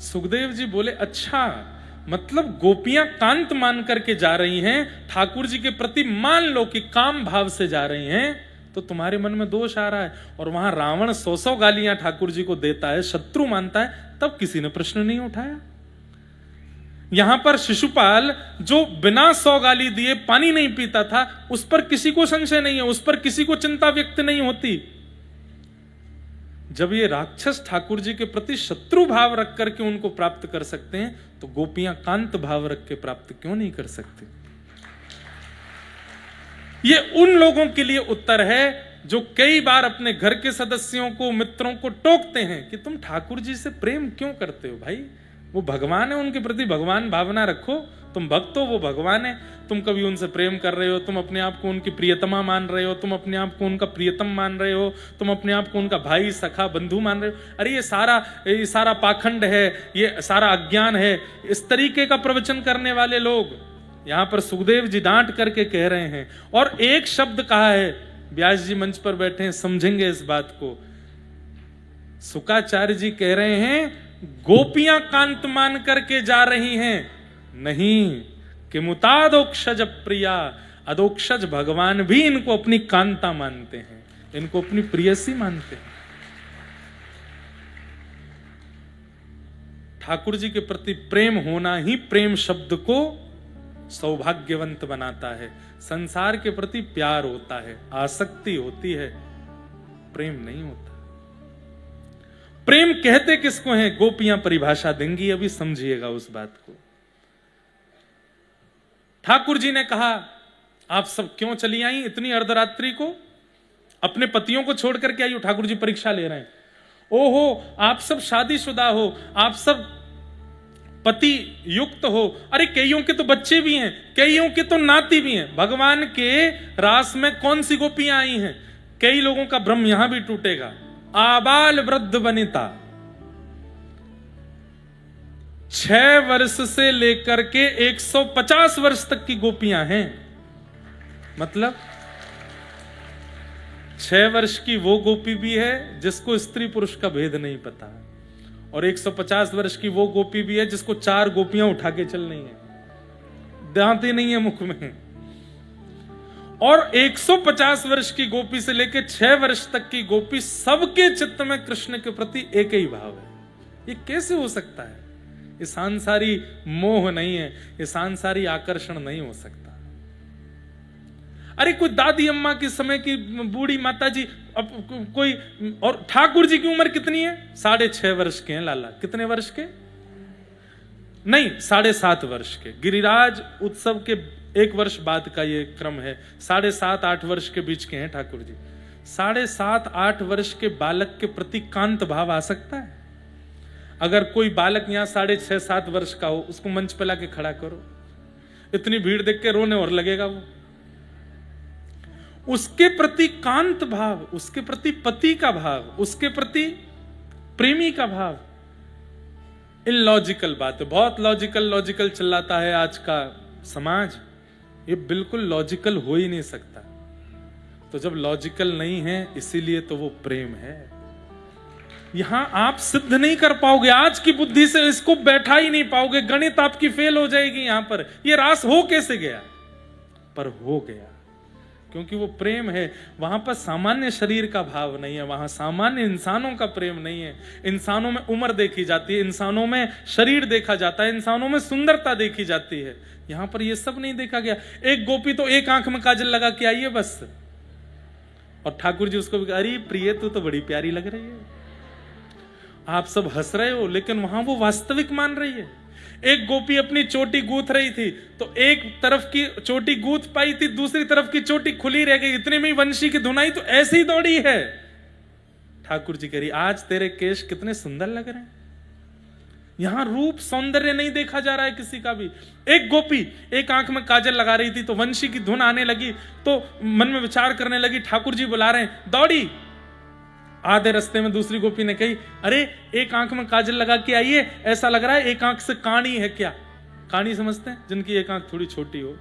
सुखदेव जी बोले अच्छा, मतलब गोपियां कांत मान करके जा रही हैं, ठाकुर जी के प्रति मान लो कि काम भाव से जा रही हैं, तो तुम्हारे मन में दोष आ रहा है। और वहां रावण 100 गालियां ठाकुर जी को देता है, शत्रु मानता है, तब किसी ने प्रश्न नहीं उठाया। यहां पर शिशुपाल जो बिना 100 गाली दिए पानी नहीं पीता था, उस पर किसी को संशय नहीं है, उस पर किसी को चिंता व्यक्त नहीं होती। जब ये राक्षस ठाकुर जी के प्रति शत्रु भाव रख करके उनको प्राप्त कर सकते हैं, तो गोपियां कांत भाव रख के प्राप्त क्यों नहीं कर सकती? ये उन लोगों के लिए उत्तर है जो कई बार अपने घर के सदस्यों को, मित्रों को टोकते हैं कि तुम ठाकुर जी से प्रेम क्यों करते हो भाई? वो भगवान है, उनके प्रति भगवान भावना रखो। तुम भक्त हो, वो भगवान है। तुम कभी उनसे प्रेम कर रहे हो, तुम अपने आप को उनकी प्रियतमा मान रहे हो, तुम अपने आप को उनका प्रियतम मान रहे हो, तुम अपने आप को उनका भाई, सखा, बंधु मान रहे हो। अरे ये सारा पाखंड है, ये सारा अज्ञान है। इस तरीके का प्रवचन करने वाले लोग यहां पर सुखदेव जी डांट करके कह रहे हैं। और एक शब्द कहा है, व्यास जी मंच पर बैठे हैं, समझेंगे इस बात को। शुकाचार्य जी कह रहे हैं गोपियां कांत मान करके जा रही हैं, नहीं कि मुतादोक्षज प्रिया। अदोक्षज भगवान भी इनको अपनी कांता मानते हैं, इनको अपनी प्रियसी मानते हैं। ठाकुर जी के प्रति प्रेम होना ही प्रेम शब्द को सौभाग्यवंत बनाता है। संसार के प्रति प्यार होता है, आसक्ति होती है, प्रेम नहीं होता। प्रेम कहते किसको हैं? गोपियां परिभाषा देंगी, अभी समझिएगा उस बात को। ठाकुर जी ने कहा आप सब क्यों चली आई इतनी अर्धरात्रि को? अपने पतियों को छोड़ करके आई हो? ठाकुर जी परीक्षा ले रहे हैं। ओहो, आप सब शादीशुदा हो, आप सब पति युक्त हो। अरे कईयों के तो बच्चे भी हैं, कईयों के तो नाती भी हैं। भगवान के रास में कौन सी गोपियां आई हैं? कई लोगों का भ्रम यहां भी टूटेगा। आबाल वृद्ध वनिता, 6 वर्ष से लेकर के 150 वर्ष तक की गोपियां हैं। मतलब 6 वर्ष की वो गोपी भी है जिसको स्त्री पुरुष का भेद नहीं पता, और 150 वर्ष की वो गोपी भी है जिसको 4 गोपियां उठा के चल रही है, दांतें नहीं है मुख में। और 150 वर्ष की गोपी से लेकर 6 वर्ष तक की गोपी, सबके चित्त में कृष्ण के प्रति एक ही भाव है। ये कैसे हो सकता है? ये सांसारी मोह नहीं है, ये सांसारी आकर्षण नहीं हो सकता। अरे कोई दादी अम्मा के समय की बूढ़ी माता जी, अब कोई, और ठाकुर जी की उम्र कितनी है? 6.5 वर्ष के हैं लाला। कितने वर्ष के? नहीं, 7.5 वर्ष के। गिरिराज उत्सव के 1 वर्ष बाद का ये क्रम है। 7.5-8 वर्ष के बीच के हैं ठाकुर जी। 7.5-8 वर्ष के बालक के प्रति कांत भाव आ सकता है? अगर कोई बालक यहाँ 6.5-7 वर्ष का हो, उसको मंच पे लाके खड़ा करो, इतनी भीड़ देख के रोने और लगेगा वो। उसके प्रति कांत भाव, उसके प्रति पति का भाव, उसके प्रति प्रेमी का भाव, इलॉजिकल बात है। बहुत लॉजिकल चिल्लाता है आज का समाज, ये बिल्कुल लॉजिकल हो ही नहीं सकता। तो जब लॉजिकल नहीं है, इसीलिए तो वो प्रेम है। यहां आप सिद्ध नहीं कर पाओगे, आज की बुद्धि से इसको बैठा ही नहीं पाओगे, गणित आपकी फेल हो जाएगी। यहां पर ये रास हो कैसे गया? पर हो गया क्योंकि वो प्रेम है। वहां पर सामान्य शरीर का भाव नहीं है, वहां सामान्य इंसानों का प्रेम नहीं है। इंसानों में उम्र देखी जाती है, इंसानों में शरीर देखा जाता है, इंसानों में सुंदरता देखी जाती है। यहां पर ये सब नहीं देखा गया। एक गोपी तो एक आंख में काजल लगा के आई है बस, और ठाकुर जी उसको, अरे प्रिय तू तो बड़ी प्यारी लग रही है। आप सब हंस रहे हो, लेकिन वहां वो वास्तविक मान रही है। एक गोपी अपनी चोटी गूंथ रही थी, तो एक तरफ की चोटी गूंथ पाई थी, दूसरी तरफ की चोटी खुली रह गई, इतने में ही वंशी की धुन आई, तो ऐसी दौड़ी है। ठाकुर जी कह रही, आज तेरे केश कितने सुंदर लग रहे हैं। यहां रूप सौंदर्य नहीं देखा जा रहा है किसी का भी। एक गोपी एक आंख में काजल लगा रही थी, तो वंशी की धुन आने लगी, तो मन में विचार करने लगी, ठाकुर जी बुला रहे हैं, दौड़ी। आधे रास्ते में दूसरी गोपी ने कही, अरे एक आंख में काजल लगा के आइए, ऐसा लग रहा है एक आंख से काणी है क्या। काणी समझते हैं, जिनकी एक आंख थोड़ी छोटी हो।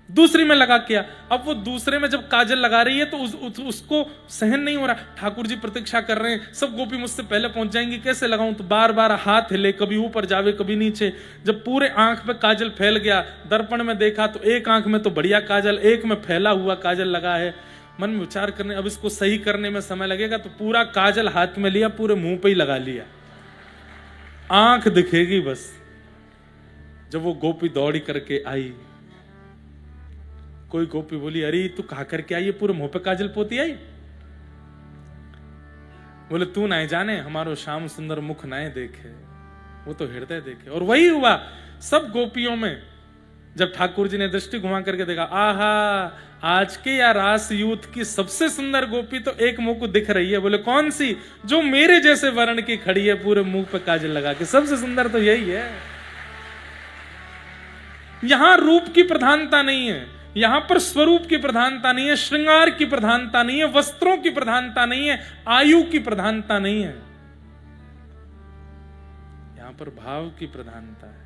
दूसरी में लगा किया। अब वो दूसरे में जब काजल लगा रही है तो उसको सहन नहीं हो रहा। ठाकुर जी प्रतीक्षा कर रहे हैं, सब गोपी मुझसे पहले पहुंच जाएंगी, कैसे लगाऊं। तो बार बार हाथ हिले, कभी ऊपर जावे कभी नीचे। जब पूरे आंख पे काजल फैल गया, दर्पण में देखा तो एक आंख में तो बढ़िया काजल, एक में फैला हुआ काजल लगा है। मन में विचार करने, अब इसको सही करने में समय लगेगा, तो पूरा काजल हाथ में लिया, पूरे मुंह पे ही लगा लिया, आंख दिखेगी बस। जब वो गोपी दौड़ी करके आई, कोई गोपी बोली, अरे तू कहा करके आई, पूरे मुंह पे काजल पोती आई। बोले, तू ना जाने, हमारो श्याम सुंदर मुख नाए देखे, वो तो हृदय देखे। और वही हुआ सब गोपियों में। जब ठाकुर जी ने दृष्टि घुमा करके देखा, आहा, आज के या रास यूथ की सबसे सुंदर गोपी तो एक मुंह को दिख रही है। बोले, कौन सी? जो मेरे जैसे वर्ण की खड़ी है, पूरे मुंह पे काजल लगा के, सबसे सुंदर तो यही है। यहां रूप की प्रधानता नहीं है, यहां पर स्वरूप की प्रधानता नहीं है, श्रृंगार की प्रधानता नहीं है, वस्त्रों की प्रधानता नहीं है, आयु की प्रधानता नहीं है, यहां पर भाव की प्रधानता है।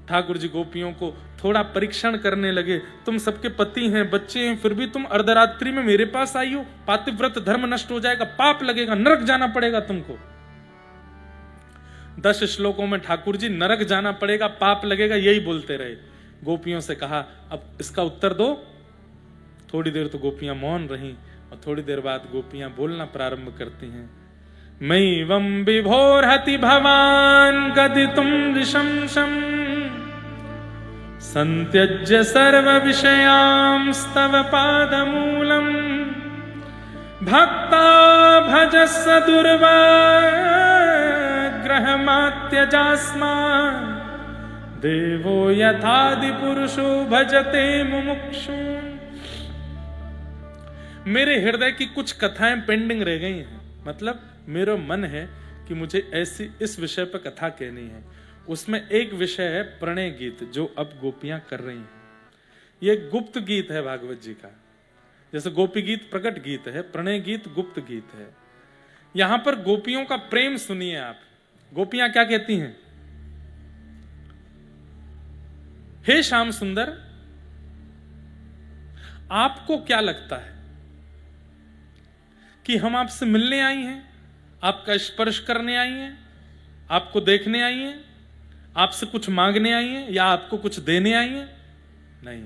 ठाकुर जी गोपियों को थोड़ा परीक्षण करने लगे, तुम सबके पति हैं, बच्चे हैं, फिर भी तुम अर्धरात्रि में मेरे पास आई हो, पातिव्रत धर्म नष्ट हो जाएगा, पाप लगेगा, नरक जाना पड़ेगा तुमको। 10 श्लोकों में ठाकुर जी नरक जाना पड़ेगा, पाप लगेगा, यही बोलते रहे। गोपियों से कहा, अब इसका उत्तर दो। थोड़ी देर तो गोपियां मौन रहीं, और थोड़ी देर बाद गोपियां बोलना प्रारंभ करती हैं। मैवं विभोरहति भवान गदितुम दिशंशम, संत्यज्य सर्व विषयांस्तव पादमूलम, भक्ता भजस्स दुर्वाग्रहमात्यजास्मान्, देवो यथादि पुरुषो भजते मुमुक्षुन्। मेरे हृदय की कुछ कथाएं पेंडिंग रह गई हैं, मतलब मेरा मन है कि मुझे ऐसी इस विषय पर कथा कहनी है। उसमें एक विषय है प्रणय गीत, जो अब गोपियां कर रही हैं। ये गुप्त गीत है भागवत जी का, जैसे गोपी गीत प्रकट गीत है, प्रणय गीत गुप्त गीत है। यहां पर गोपियों का प्रेम सुनिए आप। गोपियां क्या कहती हैं? हे श्याम सुंदर, आपको क्या लगता है कि हम आपसे मिलने आई हैं, आपका स्पर्श करने आई हैं, आपको देखने आई हैं, आपसे कुछ मांगने आई हैं, या आपको कुछ देने आई हैं? नहीं।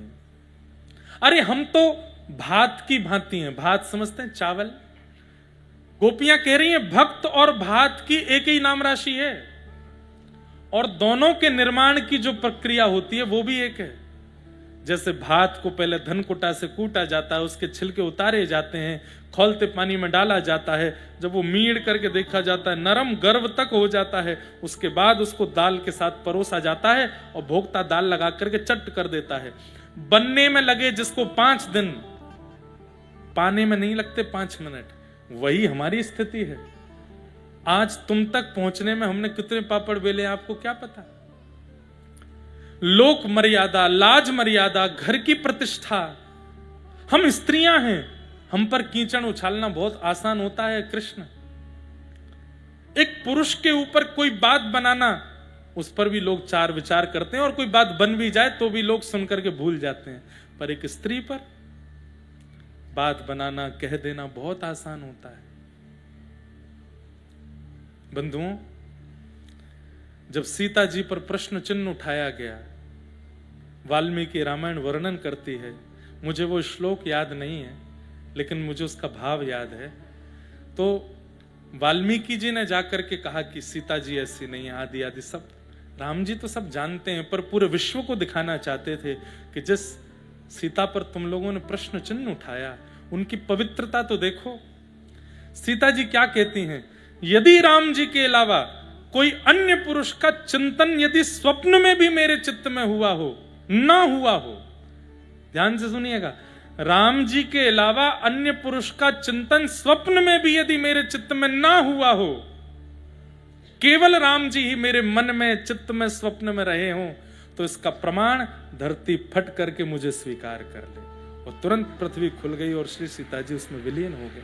अरे हम तो भात की भांति हैं। भात समझते हैं, चावल। गोपियां कह रही हैं भक्त और भात की एक ही नाम राशि है, और दोनों के निर्माण की जो प्रक्रिया होती है वो भी एक है। जैसे भात को पहले धनकुटा से कूटा जाता है, उसके छिलके उतारे जाते हैं, खौलते पानी में डाला जाता है, जब वो मीड़ करके देखा जाता है, नरम गर्भ तक हो जाता है, उसके बाद उसको दाल के साथ परोसा जाता है, और भोक्ता दाल लगा करके चट कर देता है। बनने में लगे जिसको 5 दिन, पाने में नहीं लगते 5 मिनट। वही हमारी स्थिति है। आज तुम तक पहुंचने में हमने कितने पापड़ बेले आपको क्या पता। लोक मर्यादा, लाज मर्यादा, घर की प्रतिष्ठा। हम स्त्रियां हैं, हम पर कीचड़ उछालना बहुत आसान होता है। कृष्ण, एक पुरुष के ऊपर कोई बात बनाना, उस पर भी लोग 4 विचार करते हैं, और कोई बात बन भी जाए तो भी लोग सुन करके भूल जाते हैं। पर एक स्त्री पर बात बनाना, कह देना बहुत आसान होता है। बंधुओं, जब सीता जी पर प्रश्न चिन्ह उठाया गया, वाल्मीकि रामायण वर्णन करती है, मुझे वो श्लोक याद नहीं है लेकिन मुझे उसका भाव याद है। तो वाल्मीकि जी ने जाकर के कहा कि सीता जी ऐसी नहीं है, आदि आदि सब। राम जी तो सब जानते हैं, पर पूरे विश्व को दिखाना चाहते थे कि जिस सीता पर तुम लोगों ने प्रश्न चिन्ह उठाया, उनकी पवित्रता तो देखो। सीता जी क्या कहती हैं, यदि राम जी के अलावा कोई अन्य पुरुष का चिंतन यदि स्वप्न में भी मेरे चित्त में हुआ हो, ना हुआ हो, ध्यान से सुनिएगा, राम जी के अलावा अन्य पुरुष का चिंतन स्वप्न में भी यदि मेरे चित्त में ना हुआ हो, केवल राम जी ही मेरे मन में, चित्त में, स्वप्न में रहे हों, तो इसका प्रमाण धरती फट करके मुझे स्वीकार कर ले। और तुरंत पृथ्वी खुल गई और श्री सीता जी उसमें विलीन हो गए।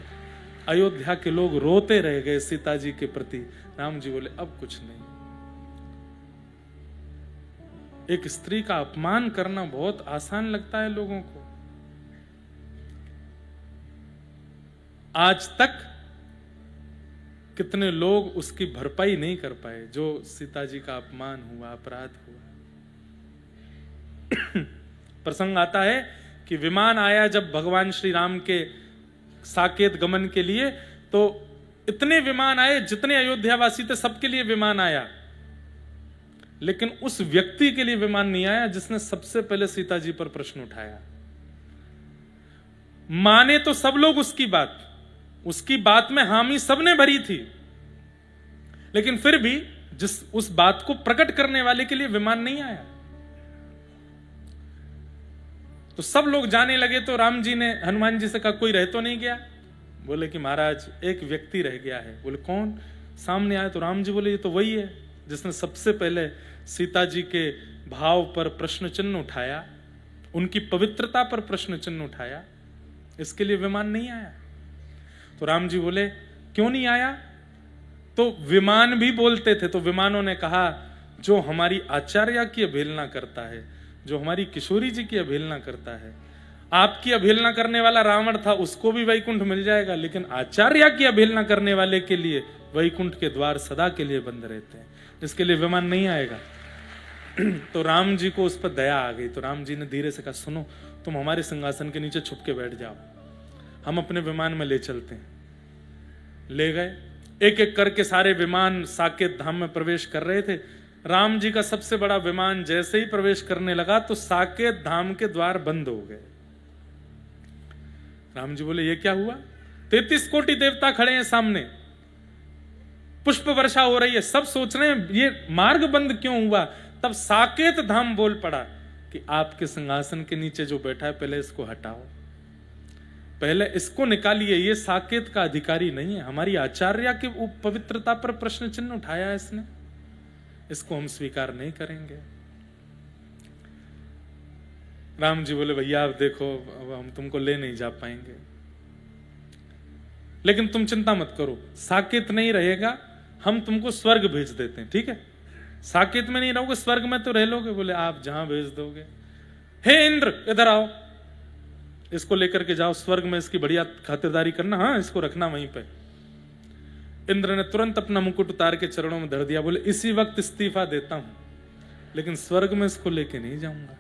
अयोध्या के लोग रोते रह गए सीता जी के प्रति। राम जी बोले अब कुछ नहीं। एक स्त्री का अपमान करना बहुत आसान लगता है लोगों को। आज तक कितने लोग उसकी भरपाई नहीं कर पाए जो सीता जी का अपमान हुआ, अपराध हुआ। प्रसंग आता है कि विमान आया जब भगवान श्री राम के साकेत गमन के लिए, तो इतने विमान आए, जितने अयोध्यावासी थे सबके लिए विमान आया, लेकिन उस व्यक्ति के लिए विमान नहीं आया जिसने सबसे पहले सीता जी पर प्रश्न उठाया। माने तो सब लोग उसकी बात में हामी सबने भरी थी, लेकिन फिर भी उस बात को प्रकट करने वाले के लिए विमान नहीं आया। तो सब लोग जाने लगे, तो राम जी ने हनुमान जी से कहा कोई रह तो नहीं गया? बोले कि महाराज एक व्यक्ति रह गया है। बोले कौन? सामने आए तो राम जी बोले ये तो वही है जिसने सबसे पहले सीता जी के भाव पर प्रश्न चिन्ह उठाया, उनकी पवित्रता पर प्रश्न चिन्ह उठाया, इसके लिए विमान नहीं आया। तो राम जी बोले क्यों नहीं आया? तो विमान भी बोलते थे, तो विमानों ने कहा जो हमारी आचार्य की अवहेलना करता है, जो हमारी किशोरी जी की अवहेलना करता है, आपकी अवहेलना करने वाला रावण था, उसको भी वैकुंठ मिल जाएगा, लेकिन आचार्य की अवहेलना करने वाले के लिए वैकुंठ के द्वार सदा के लिए बंद रहते हैं, इसके लिए विमान नहीं आएगा। तो राम जी को उस पर दया आ गई। तो राम जी ने धीरे से कहा सुनो, तुम हमारे सिंहासन के नीचे छुप के बैठ जाओ, हम अपने विमान में ले चलते हैं। ले गए, एक एक करके सारे विमान साकेत धाम में प्रवेश कर रहे थे। राम जी का सबसे बड़ा विमान जैसे ही प्रवेश करने लगा तो साकेत धाम के द्वार बंद हो गए। राम जी बोले ये क्या हुआ? 33 कोटि देवता खड़े हैं सामने, पुष्प वर्षा हो रही है, सब सोच रहे हैं ये मार्ग बंद क्यों हुआ। तब साकेत धाम बोल पड़ा कि आपके सिंहासन के नीचे जो बैठा है पहले इसको हटाओ, पहले इसको निकालिए, ये साकेत का अधिकारी नहीं है, हमारी आचार्य की पवित्रता पर प्रश्न चिन्ह उठाया है इसने, इसको हम स्वीकार नहीं करेंगे। राम जी बोले भैया आप देखो, अब हम तुमको ले नहीं जा पाएंगे, लेकिन तुम चिंता मत करो, साकेत नहीं रहेगा, हम तुमको स्वर्ग भेज देते हैं, ठीक है? साकेत में नहीं रहोगे, स्वर्ग में तो रह लोगे। बोले आप जहां भेज दोगे। हे इंद्र इधर आओ, इसको लेकर के जाओ स्वर्ग में, इसकी बढ़िया खातिरदारी करना, हाँ इसको रखना वहीं पे। इंद्र ने तुरंत अपना मुकुट उतार के चरणों में धर दिया। बोले इसी वक्त इस्तीफा देता हूं, लेकिन स्वर्ग में इसको लेके नहीं जाऊंगा।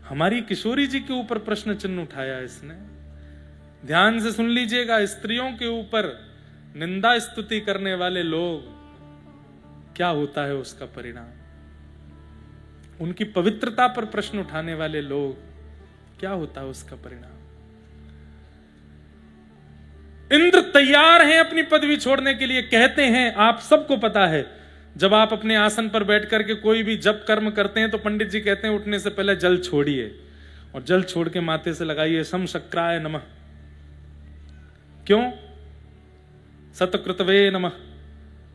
हमारी किशोरी जी के ऊपर प्रश्न चिन्ह उठाया इसने। ध्यान से सुन लीजिएगा, स्त्रियों के ऊपर निंदा स्तुति करने वाले लोग, क्या होता है उसका परिणाम? उनकी पवित्रता पर प्रश्न उठाने वाले लोग, क्या होता है उसका परिणाम? इंद्र तैयार हैं अपनी पदवी छोड़ने के लिए। कहते हैं, आप सबको पता है, जब आप अपने आसन पर बैठ करके कोई भी जप कर्म करते हैं तो पंडित जी कहते हैं उठने से पहले जल छोड़िए, और जल छोड़ के माथे से लगाइए सम शक्राय नमः। क्यों? सतकृतवे नमः,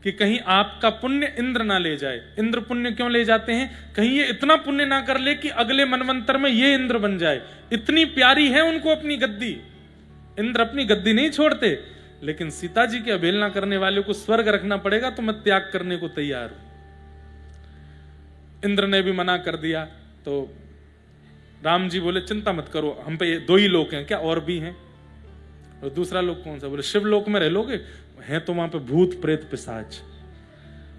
कि कहीं आपका पुण्य इंद्र ना ले जाए। इंद्र पुण्य क्यों ले जाते हैं? कहीं ये इतना पुण्य ना कर ले कि अगले मनवंतर में ये इंद्र बन जाए। इतनी प्यारी है उनको अपनी गद्दी। इंद्र अपनी गद्दी नहीं छोड़ते, लेकिन सीता जी की अवहेलना करने वाले को स्वर्ग रखना पड़ेगा तो मैं त्याग करने को तैयार हूं। इंद्र ने भी मना कर दिया। तो राम जी बोले चिंता मत करो, हम पे 2 ही लोग हैं, क्या और भी हैं? और दूसरा लोग कौन सा? बोले शिवलोक में रह लोगे? हैं तो वहां पे भूत प्रेत पिशाच,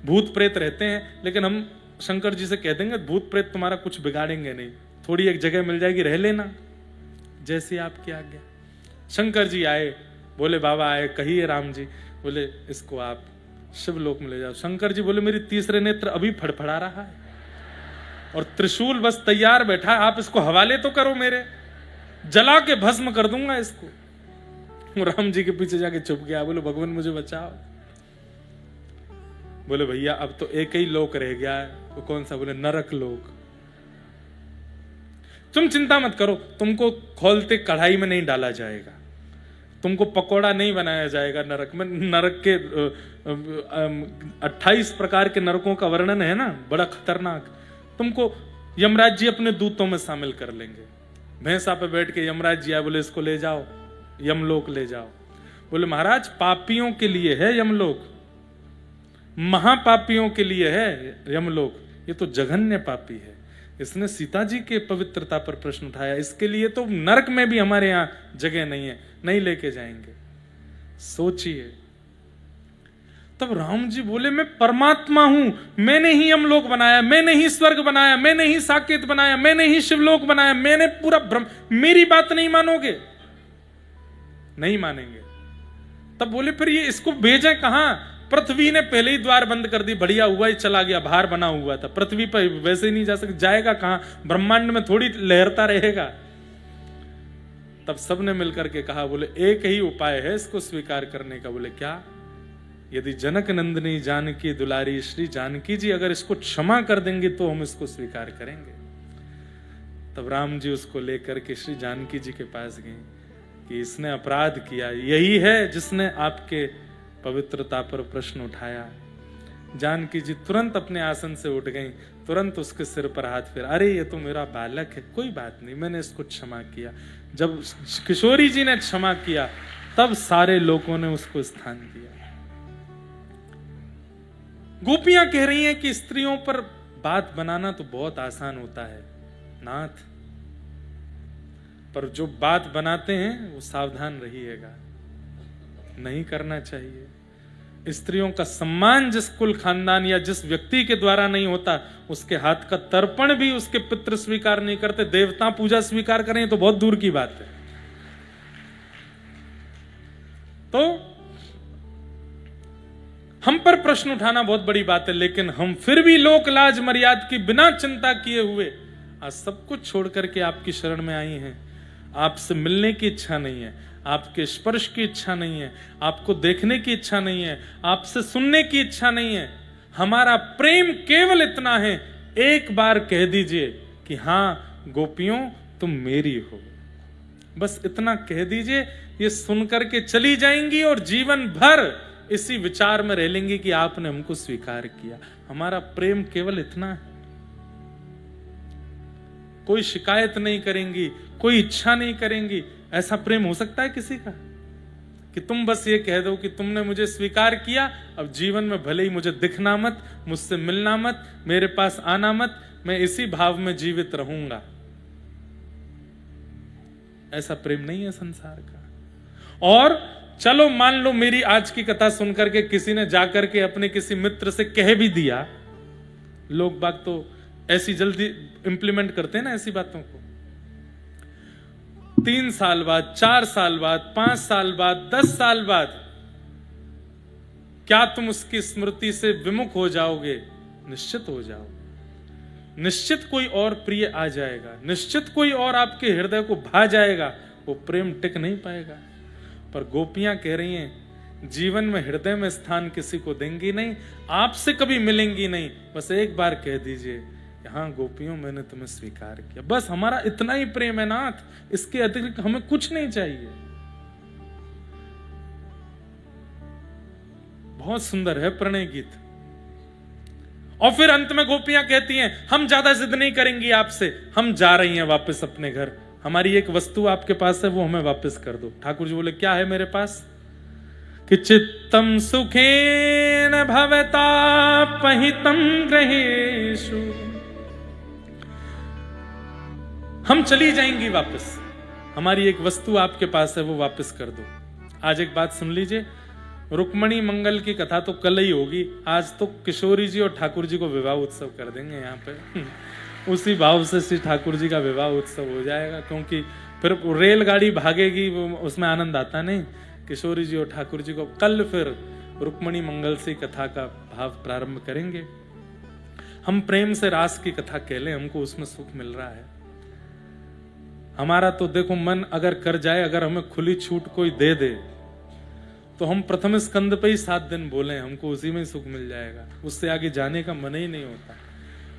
भूत प्रेत रहते हैं, लेकिन हम शंकर जी से कह देंगे भूत प्रेत तुम्हारा कुछ बिगाड़ेंगे नहीं, थोड़ी एक जगह मिल जाएगी, रह लेना, जैसी आपकी आज्ञा। शंकर जी आए, बोले बाबा आए, कहिए राम जी। बोले इसको आप शिवलोक में ले जाओ। शंकर जी बोले मेरी तीसरे नेत्र अभी फड़फड़ा रहा है और त्रिशूल बस तैयार बैठा है, आप इसको हवाले तो करो, मेरे जला के भस्म कर दूंगा इसको। राम जी के पीछे जाके छुप गया। बोले भगवान मुझे बचाओ। बोले भैया अब तो एक ही लोक रह गया है। वो कौन सा? बोले नरक लोक। तुम चिंता मत करो, तुमको खोलते कढ़ाई में नहीं डाला जाएगा, तुमको पकोड़ा नहीं बनाया जाएगा नरक में। नरक के 28 प्रकार के नरकों का वर्णन है ना, बड़ा खतरनाक। तुमको यमराज जी अपने दूतों में शामिल कर लेंगे। भैंसा पे बैठ के यमराज जी आए, बोले इसको ले जाओ यमलोक ले जाओ। बोले महाराज पापियों के लिए है यमलोक, महापापियों के लिए है यमलोक, ये तो जघन्य पापी है। इसने सीता जी के पवित्रता पर प्रश्न उठाया, इसके लिए तो नरक में भी हमारे यहां जगह नहीं है, नहीं लेके जाएंगे। सोचिए। तब राम जी बोले मैं परमात्मा हूं, मैंने ही यमलोक बनाया, मैंने ही स्वर्ग बनाया, मैंने ही साकेत बनाया, मैंने ही शिवलोक बनाया, मैंने पूरा ब्रह्म। मेरी बात नहीं मानोगे? नहीं मानेंगे। तब बोले फिर ये इसको भेजे कहां? पृथ्वी ने पहले ही द्वार बंद कर दी, बढ़िया हुआ ही चला गया, बाहर बना हुआ था। पृथ्वी पर वैसे ही नहीं जा सकता, जाएगा कहां? ब्रह्मांड में थोड़ी लहरता रहेगा। तब सबने मिलकर के कहा, बोले एक ही उपाय है इसको स्वीकार करने का। बोले क्या? यदि जनक नंदिनी जानकी दुलारी श्री जानकी जी अगर इसको क्षमा कर देंगे तो हम इसको स्वीकार करेंगे। तब राम जी उसको लेकर के श्री जानकी जी के पास गए कि इसने अपराध किया, यही है जिसने आपके पवित्रता पर प्रश्न उठाया। जानकी जी तुरंत अपने आसन से उठ गईं, तुरंत उसके सिर पर हाथ फेर, अरे ये तो मेरा बालक है, कोई बात नहीं, मैंने इसको क्षमा किया। जब किशोरी जी ने क्षमा किया तब सारे लोगों ने उसको स्थान दिया। गोपियां कह रही हैं कि स्त्रियों पर बात बनाना तो बहुत आसान होता है नाथ, पर जो बात बनाते हैं वो सावधान रहिएगा, नहीं करना चाहिए। स्त्रियों का सम्मान जिस कुल खानदान या जिस व्यक्ति के द्वारा नहीं होता, उसके हाथ का तर्पण भी उसके पितृ स्वीकार नहीं करते, देवता पूजा स्वीकार करें तो बहुत दूर की बात है। तो हम पर प्रश्न उठाना बहुत बड़ी बात है, लेकिन हम फिर भी लोक लाज मर्यादा की बिना चिंता किए हुए आज सब कुछ छोड़ करके आपकी शरण में आई हैं। आपसे मिलने की इच्छा नहीं है, आपके स्पर्श की इच्छा नहीं है, आपको देखने की इच्छा नहीं है, आपसे सुनने की इच्छा नहीं है। हमारा प्रेम केवल इतना है, एक बार कह दीजिए कि हाँ गोपियों तुम मेरी हो, बस इतना कह दीजिए। ये सुनकर के चली जाएंगी और जीवन भर इसी विचार में रह लेंगी कि आपने हमको स्वीकार किया। हमारा प्रेम केवल इतना है, कोई शिकायत नहीं करेंगी, कोई इच्छा नहीं करेंगी। ऐसा प्रेम हो सकता है किसी का कि तुम बस ये कह दो कि तुमने मुझे स्वीकार किया, अब जीवन में भले ही मुझे दिखना मत, मुझसे मिलना मत, मेरे पास आना मत, मैं इसी भाव में जीवित रहूंगा। ऐसा प्रेम नहीं है संसार का। और चलो मान लो मेरी आज की कथा सुनकर के किसी ने जाकर के अपने किसी मित्र से कह भी दिया, लोग बाग तो ऐसी जल्दी इंप्लीमेंट करते हैं ना ऐसी बातों को। 3 साल बाद, 4 साल बाद, 5 साल बाद, 10 साल बाद क्या तुम उसकी स्मृति से विमुख हो जाओगे? निश्चित हो जाओगे। निश्चित कोई और प्रिय आ जाएगा, निश्चित कोई और आपके हृदय को भा जाएगा। वो प्रेम टिक नहीं पाएगा। पर गोपियां कह रही हैं जीवन में हृदय में स्थान किसी को देंगी नहीं, आपसे कभी मिलेंगी नहीं, बस एक बार कह दीजिए हाँ गोपियों मैंने तुम्हें स्वीकार किया। बस हमारा इतना ही प्रेम है नाथ, इसके अतिरिक्त हमें कुछ नहीं चाहिए। बहुत सुंदर है प्रणय गीत। और फिर अंत में गोपियां कहती हैं हम ज्यादा जिद नहीं करेंगी आपसे, हम जा रही हैं वापस अपने घर, हमारी एक वस्तु आपके पास है वो हमें वापस कर दो। ठाकुर जी बोले क्या है मेरे पास? कि चित्तम सुखेन भवतापहितं ग्रहेषु, हम चली जाएंगी वापस, हमारी एक वस्तु आपके पास है वो वापस कर दो। आज एक बात सुन लीजिए, रुक्मणी मंगल की कथा तो कल ही होगी, आज तो किशोरी जी और ठाकुर जी को विवाह उत्सव कर देंगे यहाँ पे। उसी भाव से श्री ठाकुर जी का विवाह उत्सव हो जाएगा, क्योंकि फिर रेलगाड़ी भागेगी उसमें आनंद आता नहीं। किशोरी जी और ठाकुर जी को कल फिर रुक्मणी मंगल से कथा का भाव प्रारंभ करेंगे। हम प्रेम से रास की कथा कह लें, हमको उसमें सुख मिल रहा है। हमारा तो देखो मन अगर कर जाए, अगर हमें खुली छूट कोई दे दे तो हम प्रथम स्कंद पे ही 7 दिन बोले, हमको उसी में सुख मिल जाएगा, उससे आगे जाने का मन ही नहीं होता।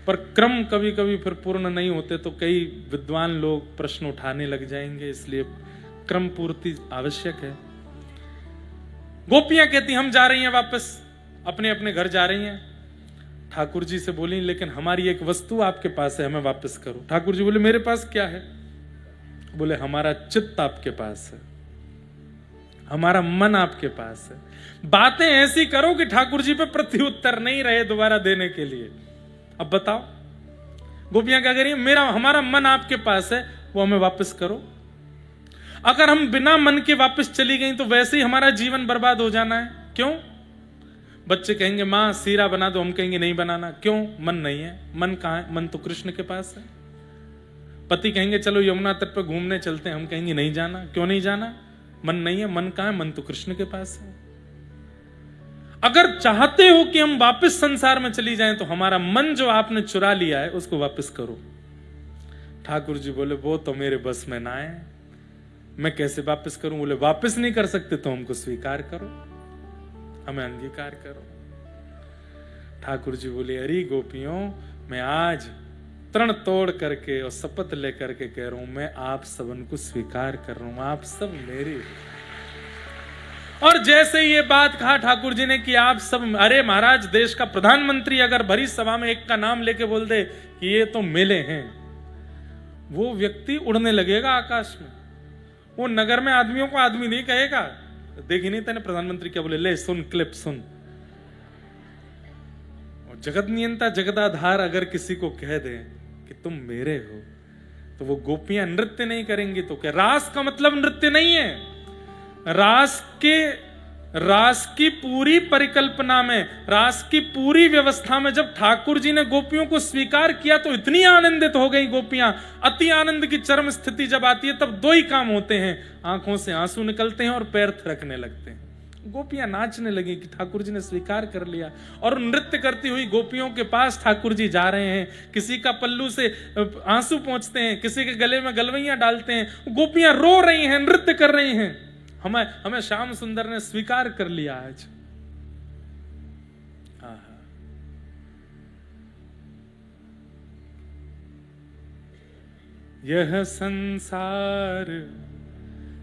पर क्रम कभी कभी फिर पूर्ण नहीं होते तो कई विद्वान लोग प्रश्न उठाने लग जाएंगे, इसलिए क्रम पूर्ति आवश्यक है। गोपियां कहती हम जा रही हैं वापस, अपने अपने घर जा रही हैं। ठाकुर जी से बोली लेकिन हमारी एक वस्तु आपके पास है, हमें वापस करो। ठाकुर जी बोले मेरे पास क्या है? बोले हमारा चित्त आपके पास है, हमारा मन आपके पास है। बातें ऐसी करो कि ठाकुर जी पे प्रत्युत्तर नहीं रहे दोबारा देने के लिए। अब बताओ गोपियां क्या करिए? हमारा मन आपके पास है, वो हमें वापस करो। अगर हम बिना मन के वापस चली गई तो वैसे ही हमारा जीवन बर्बाद हो जाना है। क्यों? बच्चे कहेंगे मां सीरा बना दो, हम कहेंगे नहीं बनाना। क्यों? मन नहीं है। मन कहां है? मन तो कृष्ण के पास है। पति कहेंगे चलो यमुना तट पर घूमने चलते हैं, हम कहेंगे नहीं जाना। क्यों नहीं जाना? मन नहीं है। मन कहां है? मन तो कृष्ण के पास है। अगर चाहते हो कि हम वापस संसार में चली जाएं तो हमारा मन जो आपने चुरा लिया है उसको वापस करो। ठाकुर जी बोले वो तो मेरे बस में ना है, मैं कैसे वापस करूं? बोले वापस नहीं कर सकते तो हमको स्वीकार करो, हमें अंगीकार करो। ठाकुर जी बोले अरे गोपियों, मैं आज तरण तोड़ करके और शपथ लेकर के कह रहा हूं, मैं आप सबन को स्वीकार कर रहा हूं, आप सब मेरे हो। और जैसे ये बात कहा ठाकुर जी ने कि आप सब, अरे महाराज देश का प्रधानमंत्री अगर भरी सभा में एक का नाम लेके बोल दे कि ये तो मिले हैं, वो व्यक्ति उड़ने लगेगा आकाश में। वो नगर में आदमियों को आदमी नहीं कहेगा। देखी नहीं तेने प्रधानमंत्री क्या बोले? ले सुन क्लिप सुन। और जगत नियंता जगदाधार अगर किसी को कह दे कि तुम मेरे हो तो वो गोपियां नृत्य नहीं करेंगी तो क्या? रास का मतलब नृत्य नहीं है। रास की पूरी परिकल्पना में, रास की पूरी व्यवस्था में जब ठाकुर जी ने गोपियों को स्वीकार किया तो इतनी आनंदित हो गई गोपियां। अति आनंद की चरम स्थिति जब आती है तब दो ही काम होते हैं, आंखों से आंसू निकलते हैं और पैर थिरकने लगते हैं। गोपियां नाचने लगी कि ठाकुर जी ने स्वीकार कर लिया। और नृत्य करती हुई गोपियों के पास ठाकुर जी जा रहे हैं, किसी का पल्लू से आंसू पहुंचते हैं, किसी के गले में गलवैयां डालते हैं। गोपियां रो रही हैं, नृत्य कर रही हैं। हमें श्याम सुंदर ने स्वीकार कर लिया आज। यह संसार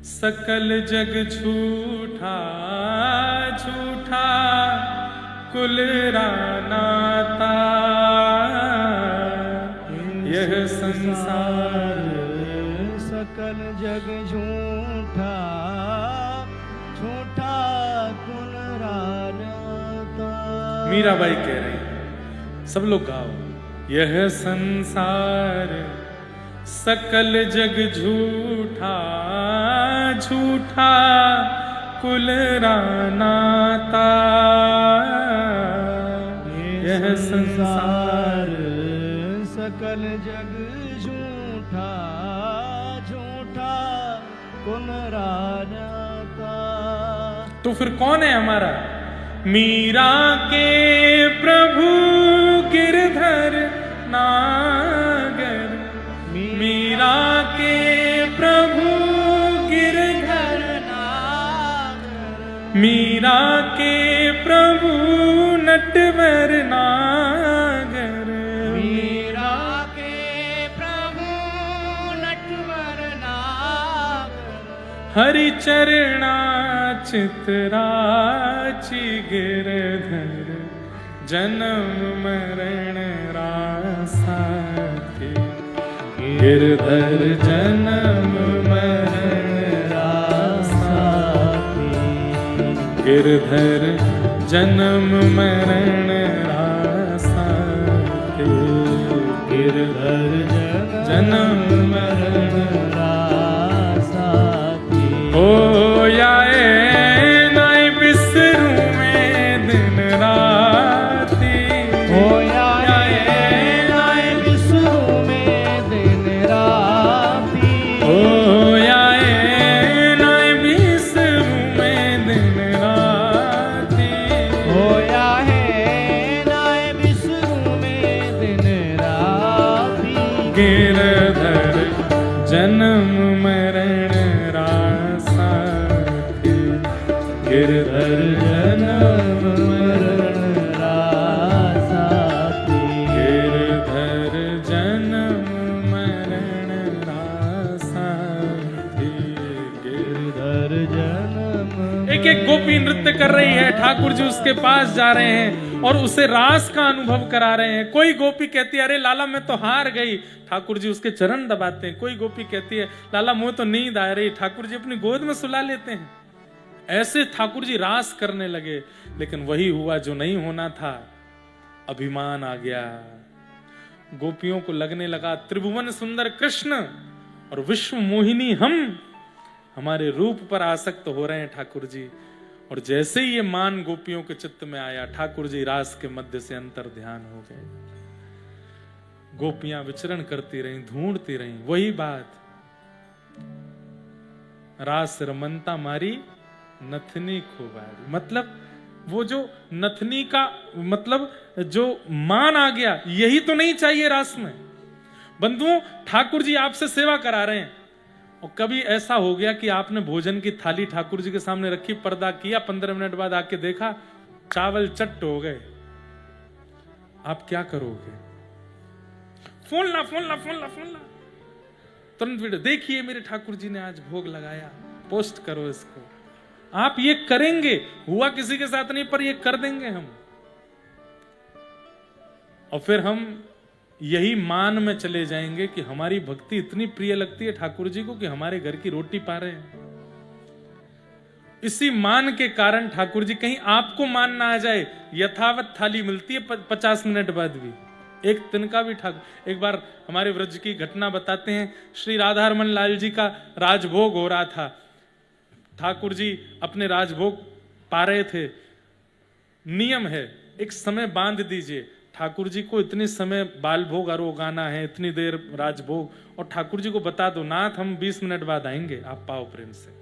सकल जग झूठा, झूठा कुल रानाता। यह संसार सकल जग झूठा, झूठा कुल रानाता। मीराबाई कह रही है, सब लोग गाओ। यह संसार सकल जग झूठा, झूठा कुल रानाता। यह संसार सकल जग झूठा, झूठा कुल रानाता। तो फिर कौन है हमारा? मीरा के प्रभु गिरधर नागर। मीरा के प्रभु गिरधर नागर। मीरा के प्रभु नटवर नागर। मीरा के प्रभु नटवर नागर। हरि चरणा चितराची गिरधर। जन्म मरण रासा थे। गिरधर जन्म मरण रासा थे। गिरधर जन्म मरण रासा थे। गिरधर जन्म मरण रासा थे। हो जाए नाई बिसरू में दिन राती। हो जाए नाई बिसरू में दिन राती। हो जाए नाई बिसरू में दिन राती। हो जाए नाई बिसरू में दिन राती। गिरधर जन्म मरण रासा थे। गिरधर जन्म मरण रासा थी। गिरधर जन्म मरण रासा थी। गिरधर जन्म। एक एक गोपी नृत्य कर रही है, ठाकुर जी उसके पास जा रहे हैं और उसे रास का अनुभव करा रहे हैं। कोई गोपी कहती है अरे लाला मैं तो हार गई, ठाकुर जी उसके चरण दबाते हैं। कोई गोपी कहती है लाला मुझे तो नींद आ रही, ठाकुर जी अपनी गोद में सुला लेते हैं। ऐसे ठाकुर जी रास करने लगे, लेकिन वही हुआ जो नहीं होना था। अभिमान आ गया, गोपियों को लगने लगा त्रिभुवन सुंदर कृष्ण और विश्व मोहिनी हमारे रूप पर आसक्त हो रहे हैं ठाकुर जी। और जैसे ही ये मान गोपियों के चित्त में आया, ठाकुर जी रास के मध्य से अंतर ध्यान हो गए। गोपियां विचरण करती रहीं, ढूंढती रहीं, वही बात, रास रमनता मारी नथनी खोबारी। मतलब वो जो नथनी का मतलब जो मान आ गया, यही तो नहीं चाहिए रास में। बंधुओं, ठाकुर जी आपसे सेवा करा रहे हैं और कभी ऐसा हो गया कि आपने भोजन की थाली ठाकुर जी के सामने रखी, पर्दा किया, 15 मिनट बाद आके देखा चावल चट्ट हो गए, आप क्या करोगे? फोन ला तुरंत वीडियो देखिए मेरे ठाकुर जी ने आज भोग लगाया, पोस्ट करो इसको। आप ये करेंगे, हुआ किसी के साथ नहीं पर ये कर देंगे हम। और फिर हम यही मान में चले जाएंगे कि हमारी भक्ति इतनी प्रिय लगती है ठाकुर जी को कि हमारे घर की रोटी पा रहे हैं। इसी मान के कारण ठाकुर जी, कहीं आपको मान ना आ जाए, यथावत थाली मिलती है 50 मिनट बाद भी, एक तिनका भी ठाकुर। एक बार हमारे व्रज की घटना बताते हैं, श्री राधा रमन लाल जी का राजभोग हो रहा था। ठाकुर जी अपने राजभोग पा रहे थे। नियम है एक समय बांध दीजिए, ठाकुर जी को इतने समय बाल भोग अरोगाना है, इतनी देर राजभोग, और ठाकुर जी को बता दो नाथ हम 20 मिनट बाद आएंगे, आप पाओ प्रेम से।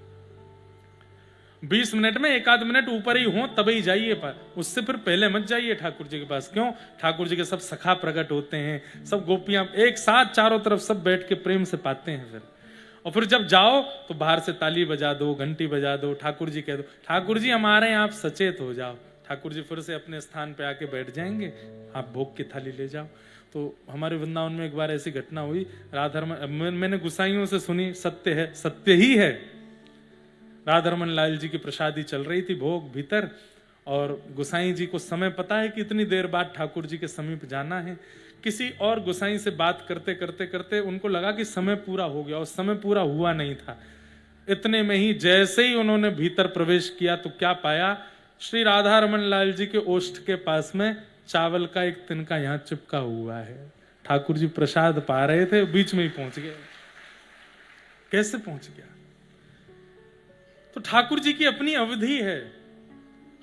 20 मिनट में एक आध मिनट ऊपर ही हो तभी जाइए, पर उससे फिर पहले मत जाइए ठाकुर जी के पास। क्यों? ठाकुर जी के सब सखा प्रकट होते हैं, सब गोपियां एक साथ चारों तरफ सब बैठ के प्रेम से पाते हैं फिर। और फिर जब जाओ तो बाहर से ताली बजा दो, घंटी बजा दो, ठाकुर जी कह दो ठाकुर जी हम आ रहे हैं, आप सचेत हो जाओ। ठाकुर जी फिर से अपने स्थान पे आके बैठ जाएंगे, आप भोग की थाली ले जाओ। तो हमारे वृंदावन में एक बार ऐसी घटना हुई, राधारमन, मैंने गुसाइयों से सुनी, सत्य है, सत्य ही है। राधारमन लाल जी की प्रसादी चल रही थी भोग भीतर, और गुसाई जी को समय पता है कि इतनी देर बाद ठाकुर जी के समीप जाना है। किसी और गुसाई से बात करते करते करते उनको लगा कि समय पूरा हो गया, और समय पूरा हुआ नहीं था। इतने में ही जैसे ही उन्होंने भीतर प्रवेश किया तो क्या पाया, श्री राधा रमन लाल जी के ओष्ठ के पास में चावल का एक तिनका यहां चिपका हुआ है। ठाकुर जी प्रसाद पा रहे थे, बीच में ही पहुंच गए। कैसे पहुंच गया? तो ठाकुर जी की अपनी अवधि है।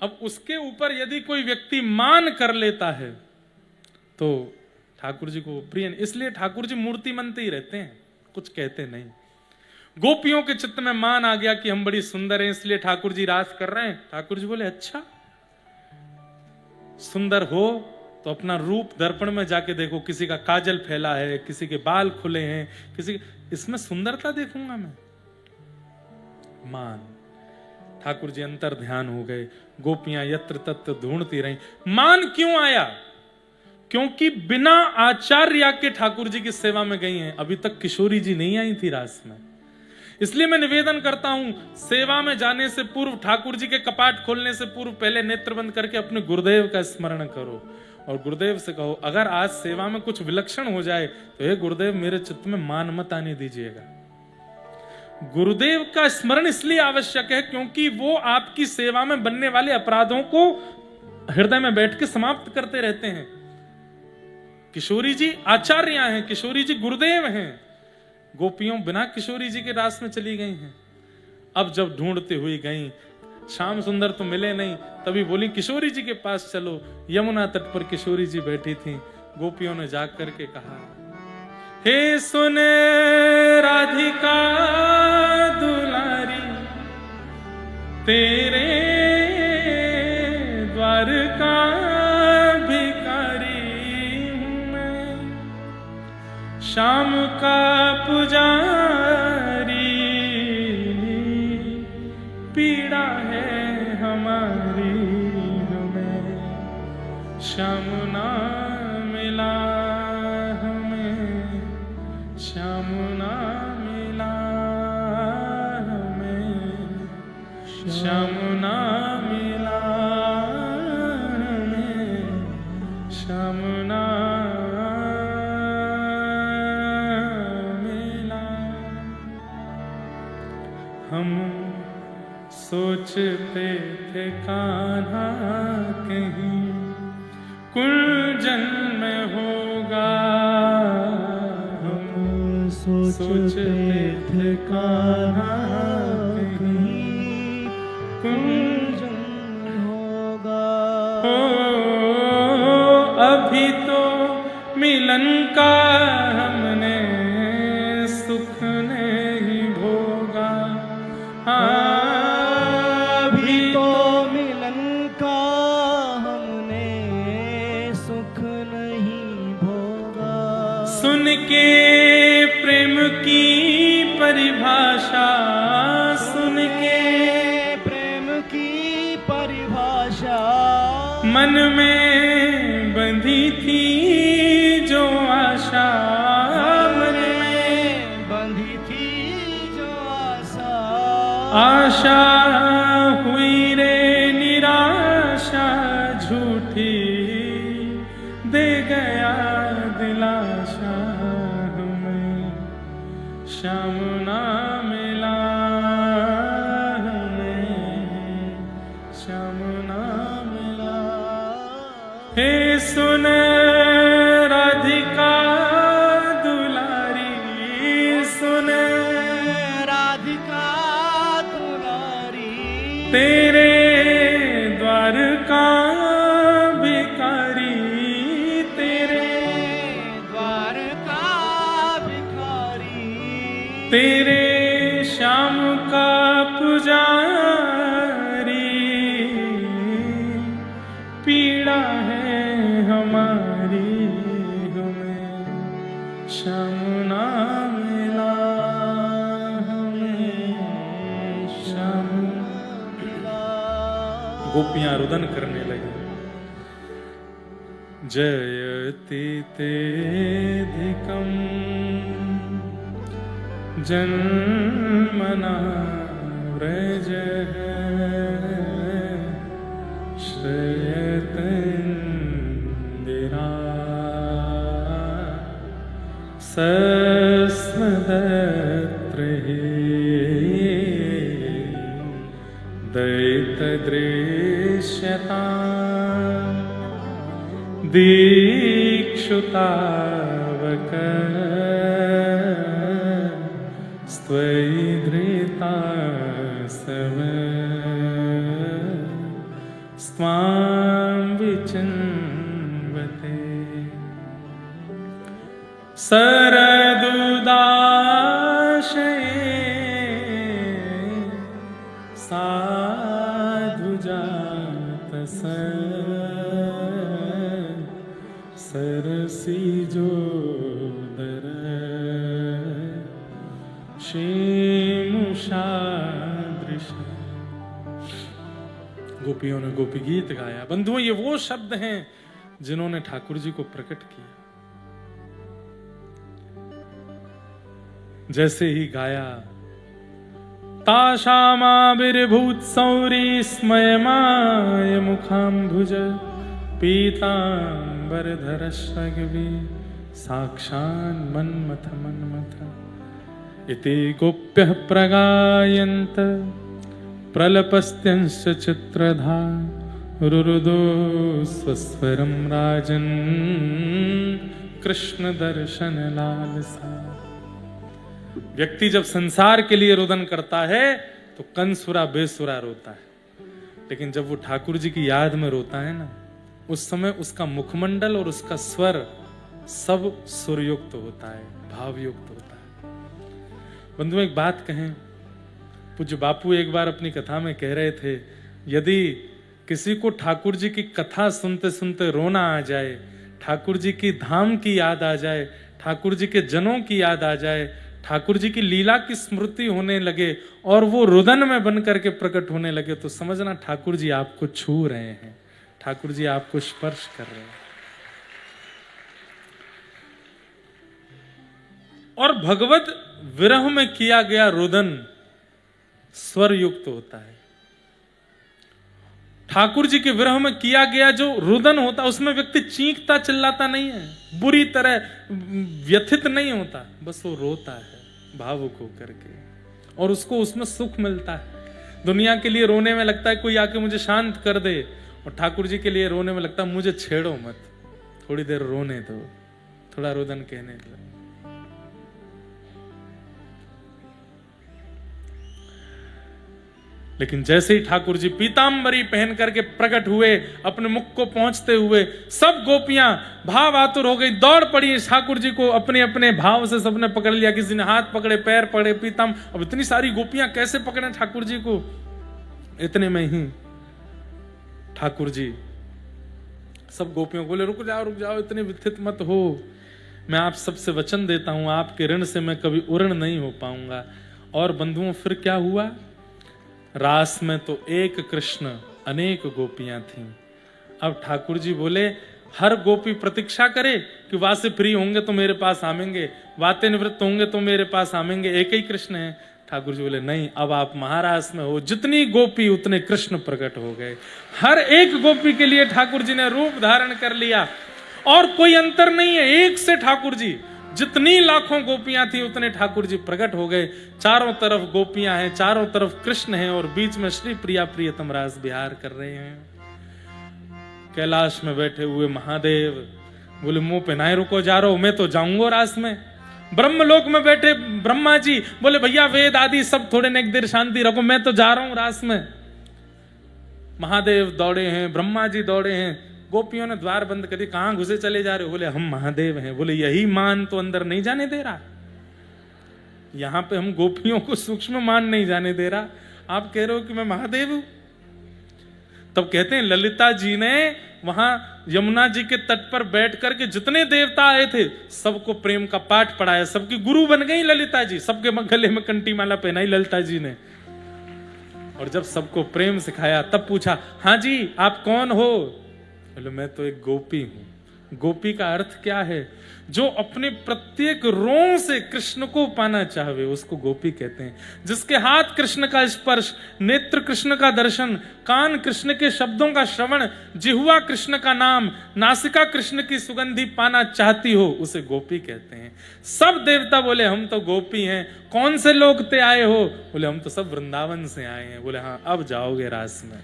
अब उसके ऊपर यदि कोई व्यक्ति मान कर लेता है तो ठाकुर जी को प्रिय, इसलिए ठाकुर जी मूर्ति मनते ही रहते हैं, कुछ कहते नहीं। गोपियों के चित्त में मान आ गया कि हम बड़ी सुंदर हैं, इसलिए ठाकुर जी रास कर रहे हैं। ठाकुर जी बोले अच्छा, सुंदर हो तो अपना रूप दर्पण में जाके देखो, किसी का काजल फैला है, किसी के बाल खुले हैं, किसी, इसमें सुंदरता देखूंगा मैं। मान, ठाकुर जी अंतर ध्यान हो गए। गोपियां यत्र तत्र ढूंढती रहीं। मान क्यों आया? क्योंकि बिना आचार्य के ठाकुर जी की सेवा में गई हैं। अभी तक किशोरी जी नहीं आई थी रास में। इसलिए मैं निवेदन करता हूं, सेवा में जाने से पूर्व, ठाकुर जी के कपाट खोलने से पूर्व, पहले नेत्र बंद करके अपने गुरुदेव का स्मरण करो और गुरुदेव से कहो अगर आज सेवा में कुछ विलक्षण हो जाए तो हे गुरुदेव मेरे चित्त में मान मत आने दीजिएगा। गुरुदेव का स्मरण इसलिए आवश्यक है क्योंकि वो आपकी सेवा में बनने वाले अपराधों को हृदय में बैठ के समाप्त करते रहते हैं। किशोरी जी आचार्य हैं, किशोरी जी गुरुदेव हैं। गोपियों बिना किशोरी जी के रास में चली गई हैं। अब जब ढूंढते हुई गई, श्याम सुंदर तो मिले नहीं, तभी बोली किशोरी जी के पास चलो। यमुना तट पर किशोरी जी बैठी थी। गोपियों ने जाग करके कहा, हे सुन राधिका दुलारी, तेरे द्वार का भिखारी हूं मैं, श्याम का पुजारी, पीड़ा है श्याम ना मिला हमें, श्याम ना मिला हमें, श्याम ना मिला हमें, श्याम ना मिला। हम सोचते थे कान्हा कहीं कुंजन में होगा, हम सोचते थे कान्हा कहीं कुंजन होगा। अभी तो मिलन का हमने सुख नहीं भोगा। अभी तो मिलन का हमने सुख नहीं भोगा। सुन के प्रेम की परिभाषा, सुन के प्रेम की परिभाषा, मन में बंधी थी जो आशा, मन में बंधी थी जो आशा, आशा हुई रे निराशा, झूठी दे गया दिलाशा हमें, श्याम ना मिला हमें, श्याम ना मिला। हे सुन राधिका दुलारी, सुन राधिका दुलारी, तेरे द्वार का भिखारी, तेरे द्वार का भिखारी, तेरे श्याम का पुजारी, पीड़ा है हमारी हमें, श्याम ना मिला हमें, श्याम ना मिला। गोपियां रुदन करने लगी। जयति तेधिकं जन्मना व्रजः, श्रयत इंदिरा सस्मदत्र दैतदृश्यता दीक्षुतावक स्त्वयि धृता सव स्वां विचिन्वते। सरदुदाशये साधुजातस सरसिजोदर शेमुषादृश। गोपियों ने गोपी गीत गाया। बंधुओं, ये वो शब्द हैं जिन्होंने ठाकुर जी को प्रकट किया। जैसे ही गाया, ताशामाविर्भूत सौरी स्मयमाय मुखाम्भुज पीतांबरधर श्रगवी साक्षान् मन्मथ मन्मथ इति गोप्यः प्रगायन्त प्रलपस्त्यंश्च चित्रधा रुरुदो स्वस्वरं राजन् कृष्ण दर्शन लालसा। व्यक्ति जब संसार के लिए रुदन करता है तो कंसुरा बेसुरा रोता है, लेकिन जब वो ठाकुर जी की याद में रोता है ना, उस समय उसका मुखमंडल और उसका स्वर सब सुरयुक्त होता है, भावयुक्त होता है। बंधुओं, एक बात कहें, पूज्य बापू एक बार अपनी कथा में कह रहे थे, यदि किसी को ठाकुर जी की कथा सुनते सुनते रोना आ जाए, ठाकुर जी की धाम की याद आ जाए, ठाकुर जी के जनों की याद आ जाए, ठाकुर जी की लीला की स्मृति होने लगे और वो रुदन में बन करके प्रकट होने लगे, तो समझना ठाकुर जी आपको छू रहे हैं, ठाकुर जी आपको स्पर्श कर रहे हैं। और भगवत विरह में किया गया रुदन स्वर युक्त होता है। ठाकुर जी के विरह में किया गया जो रुदन होता है उसमें व्यक्ति चीखता चिल्लाता नहीं है, बुरी तरह व्यथित नहीं होता, बस वो रोता है भावुक होकर के, और उसको उसमें सुख मिलता है। दुनिया के लिए रोने में लगता है कोई आके मुझे शांत कर दे, और ठाकुर जी के लिए रोने में लगता है मुझे छेड़ो मत, थोड़ी देर रोने दो, थोड़ा रुदन कहने दो। लेकिन जैसे ही ठाकुर जी पीतांबरी पहन करके प्रकट हुए, अपने मुख को पहुंचते हुए सब गोपियां भाव आतुर हो गई, दौड़ पड़ी ठाकुर जी को, अपने अपने भाव से सबने पकड़ लिया, किसी ने हाथ पकड़े, पैर पकड़े, पीताम। अब इतनी सारी गोपियां कैसे पकड़े ठाकुर जी को? इतने में ही ठाकुर जी सब गोपियों को बोले रुक जाओ, इतने व्यथित मत हो, मैं आप सबसे वचन देता हूं, आपके ऋण से मैं कभी उऋण नहीं हो पाऊंगा। और बंधुओं फिर क्या हुआ? रास में तो एक कृष्ण अनेक गोपियां थीं। अब ठाकुर जी बोले हर गोपी प्रतीक्षा करे कि वहां से फ्री होंगे तो मेरे पास आवेंगे, वाते निवृत्त होंगे तो मेरे पास आवेंगे, एक ही कृष्ण है। ठाकुर जी बोले नहीं, अब आप महारास में हो, जितनी गोपी उतने कृष्ण प्रकट हो गए। हर एक गोपी के लिए ठाकुर जी ने रूप धारण कर लिया, और कोई अंतर नहीं है, एक से ठाकुर जी, जितनी लाखों गोपियां थी उतने ठाकुर जी प्रकट हो गए। चारों तरफ गोपियां हैं, चारों तरफ कृष्ण हैं, और बीच में श्री प्रिया प्रियतम रास विहार कर रहे हैं। कैलाश में बैठे हुए महादेव बोले मुंह पे नाय रुको, जा रहा हूं मैं तो जाऊंगा रास में। ब्रह्मलोक में बैठे ब्रह्मा जी बोले भैया वेद आदि सब थोड़े ने एक देर शांति रखो, मैं तो जा रहा हूं रास में। महादेव दौड़े हैं, ब्रह्मा जी दौड़े हैं, गोपियों ने द्वार बंद कर दिया, कहां घुसे चले जा रहे हो? बोले हम महादेव हैं। बोले यही मान तो अंदर नहीं जाने दे रहा, यहां पे हम गोपियों को सूक्ष्म मान नहीं जाने दे रहा, आप कह रहे हो कि मैं महादेव हूं। तब कहते हैं ललिता जी ने वहां यमुना जी के तट पर बैठ करके जितने देवता आए थे सबको प्रेम का पाठ पढ़ाया, सबकी गुरु बन गई ललिता जी, सबके गले में कंठी माला पहनाई ललिता जी ने। और जब सबको प्रेम सिखाया तब पूछा हाँ जी आप कौन हो? बोले मैं तो एक गोपी हूं। गोपी का अर्थ क्या है? जो अपने प्रत्येक रों से कृष्ण को पाना चाहे उसको गोपी कहते हैं। जिसके हाथ कृष्ण का स्पर्श, नेत्र कृष्ण का दर्शन, कान कृष्ण के शब्दों का श्रवण, जिह्वा कृष्ण का नाम, नासिका कृष्ण की सुगंधी पाना चाहती हो उसे गोपी कहते हैं। सब देवता बोले हम तो गोपी हैं। कौन से लोग ते आए हो? बोले हम तो सब वृंदावन से आए हैं। बोले हाँ अब जाओगे रास में।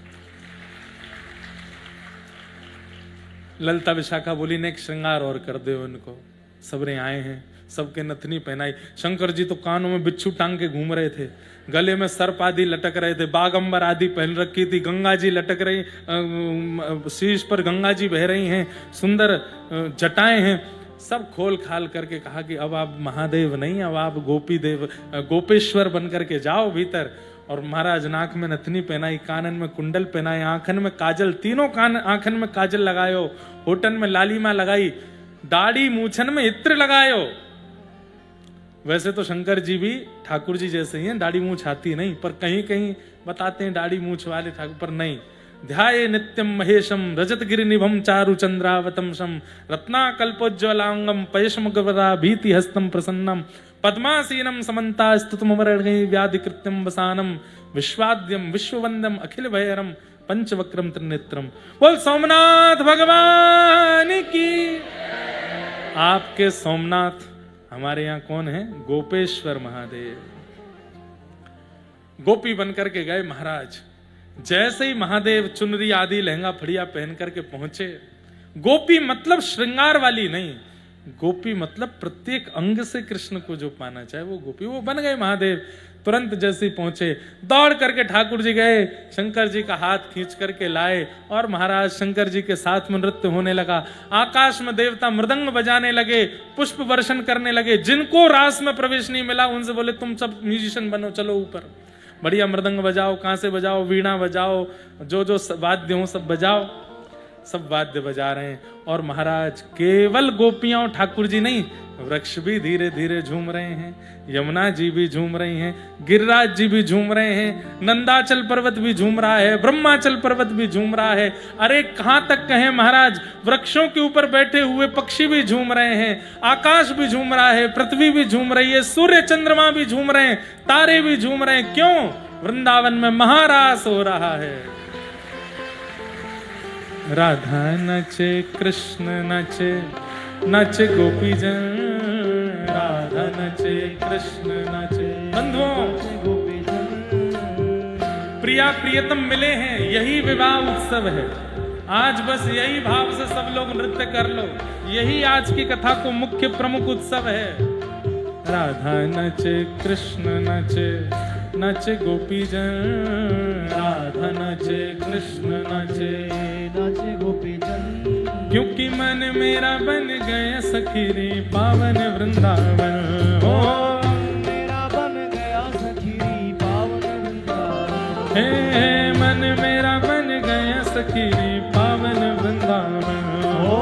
ललिता विशाखा बोली ने एक श्रृंगार और कर दे उनको। सबरे आए हैं, सबके नथनी पहनाई। शंकर जी तो कानों में बिच्छू टांग के घूम रहे थे, गले में सर्प आदि लटक रहे थे, बागंबर आदि पहन रखी थी, गंगा जी लटक रही, शीश पर गंगा जी बह रही हैं, सुंदर जटाएं हैं। सब खोल खाल करके कहा कि अब आप महादेव नहीं, अब आप गोपी देव गोपेश्वर बन करके जाओ भीतर। और महाराज नाक में नथनी पहनाई, कानन में कुंडल पहनाए, आंखन में काजल, तीनों कान आंखन में काजल लगायो, होठन में लालिमा लगाई, दाढ़ी मूछन में इत्र लगायो। वैसे तो शंकर जी भी ठाकुर जी जैसे ही हैं, दाढ़ी मूछ आती नहीं, पर कहीं कहीं बताते हैं दाढ़ी मूछ वाले ठाकुर, पर नहीं। ध्याये नित्यम महेशम रजत गिरि निभम चारु चंद्रावतंसम रत्नाकल्पोज्ज्वलांगम पयशम गवरा भीति हस्तम प्रसन्नम पद्मासीनम समन्ता स्तुतमवरणै व्याधिकृत्यम वसानम विश्वाद्यम विश्ववंदम अखिल भैरम पंचवक्रम त्रिनेत्रम। बोल सोमनाथ भगवान की। आपके सोमनाथ हमारे यहाँ कौन है? गोपेश्वर महादेव। गोपी बनकर के गए महाराज। जैसे ही महादेव चुनरी आदि लहंगा फड़िया पहन करके पहुंचे, गोपी मतलब श्रृंगार वाली नहीं, गोपी मतलब प्रत्येक अंग से कृष्ण को जो पाना चाहे वो गोपी, वो बन गए महादेव। तुरंत जैसे ही पहुंचे दौड़ करके ठाकुर जी गए, शंकर जी का हाथ खींच करके लाए और महाराज शंकर जी के साथ में नृत्य होने लगा। आकाश में देवता मृदंग बजाने लगे, पुष्प वर्षण करने लगे। जिनको रास में प्रवेश नहीं मिला उनसे बोले तुम सब म्यूजिशियन बनो, चलो ऊपर, बढ़िया मृदंग बजाओ, कांसे बजाओ, वीणा बजाओ, जो जो वाद्य हो सब बजाओ। सब वाद्य बजा रहे हैं। और महाराज केवल गोपियां और ठाकुर जी नहीं, वृक्ष भी धीरे धीरे झूम रहे हैं, यमुना जी भी झूम रही हैं, गिरिराज जी भी झूम रहे हैं, नंदाचल पर्वत भी झूम रहा है, ब्रह्माचल पर्वत भी झूम रहा है। अरे कहां तक कहें महाराज, वृक्षों के ऊपर बैठे हुए पक्षी भी झूम रहे हैं, आकाश भी झूम रहा है, पृथ्वी भी झूम रही है, सूर्य चंद्रमा भी झूम रहे हैं, तारे भी झूम रहे हैं। क्यों? वृंदावन में महारास हो रहा है। राधा नचे, कृष्ण नचे, नचे गोपीजन, राधा नचे, कृष्ण नचे। बंधुओं, प्रिया प्रियतम मिले हैं, यही विवाह उत्सव है। आज बस यही भाव से सब लोग नृत्य कर लो, यही आज की कथा को मुख्य प्रमुख उत्सव है। राधा नचे, कृष्ण नचे, नचे गोपीजन, राधा नचे, कृष्ण नचे, नाचे गोपीजन। क्योंकि मन मेरा बन गया सखी रे पावन वृंदावन। हो मेरा बन गया सखी रे पावन वृंदावन। हे मन मेरा बन गया सखी रे पावन वृंदावन। ओ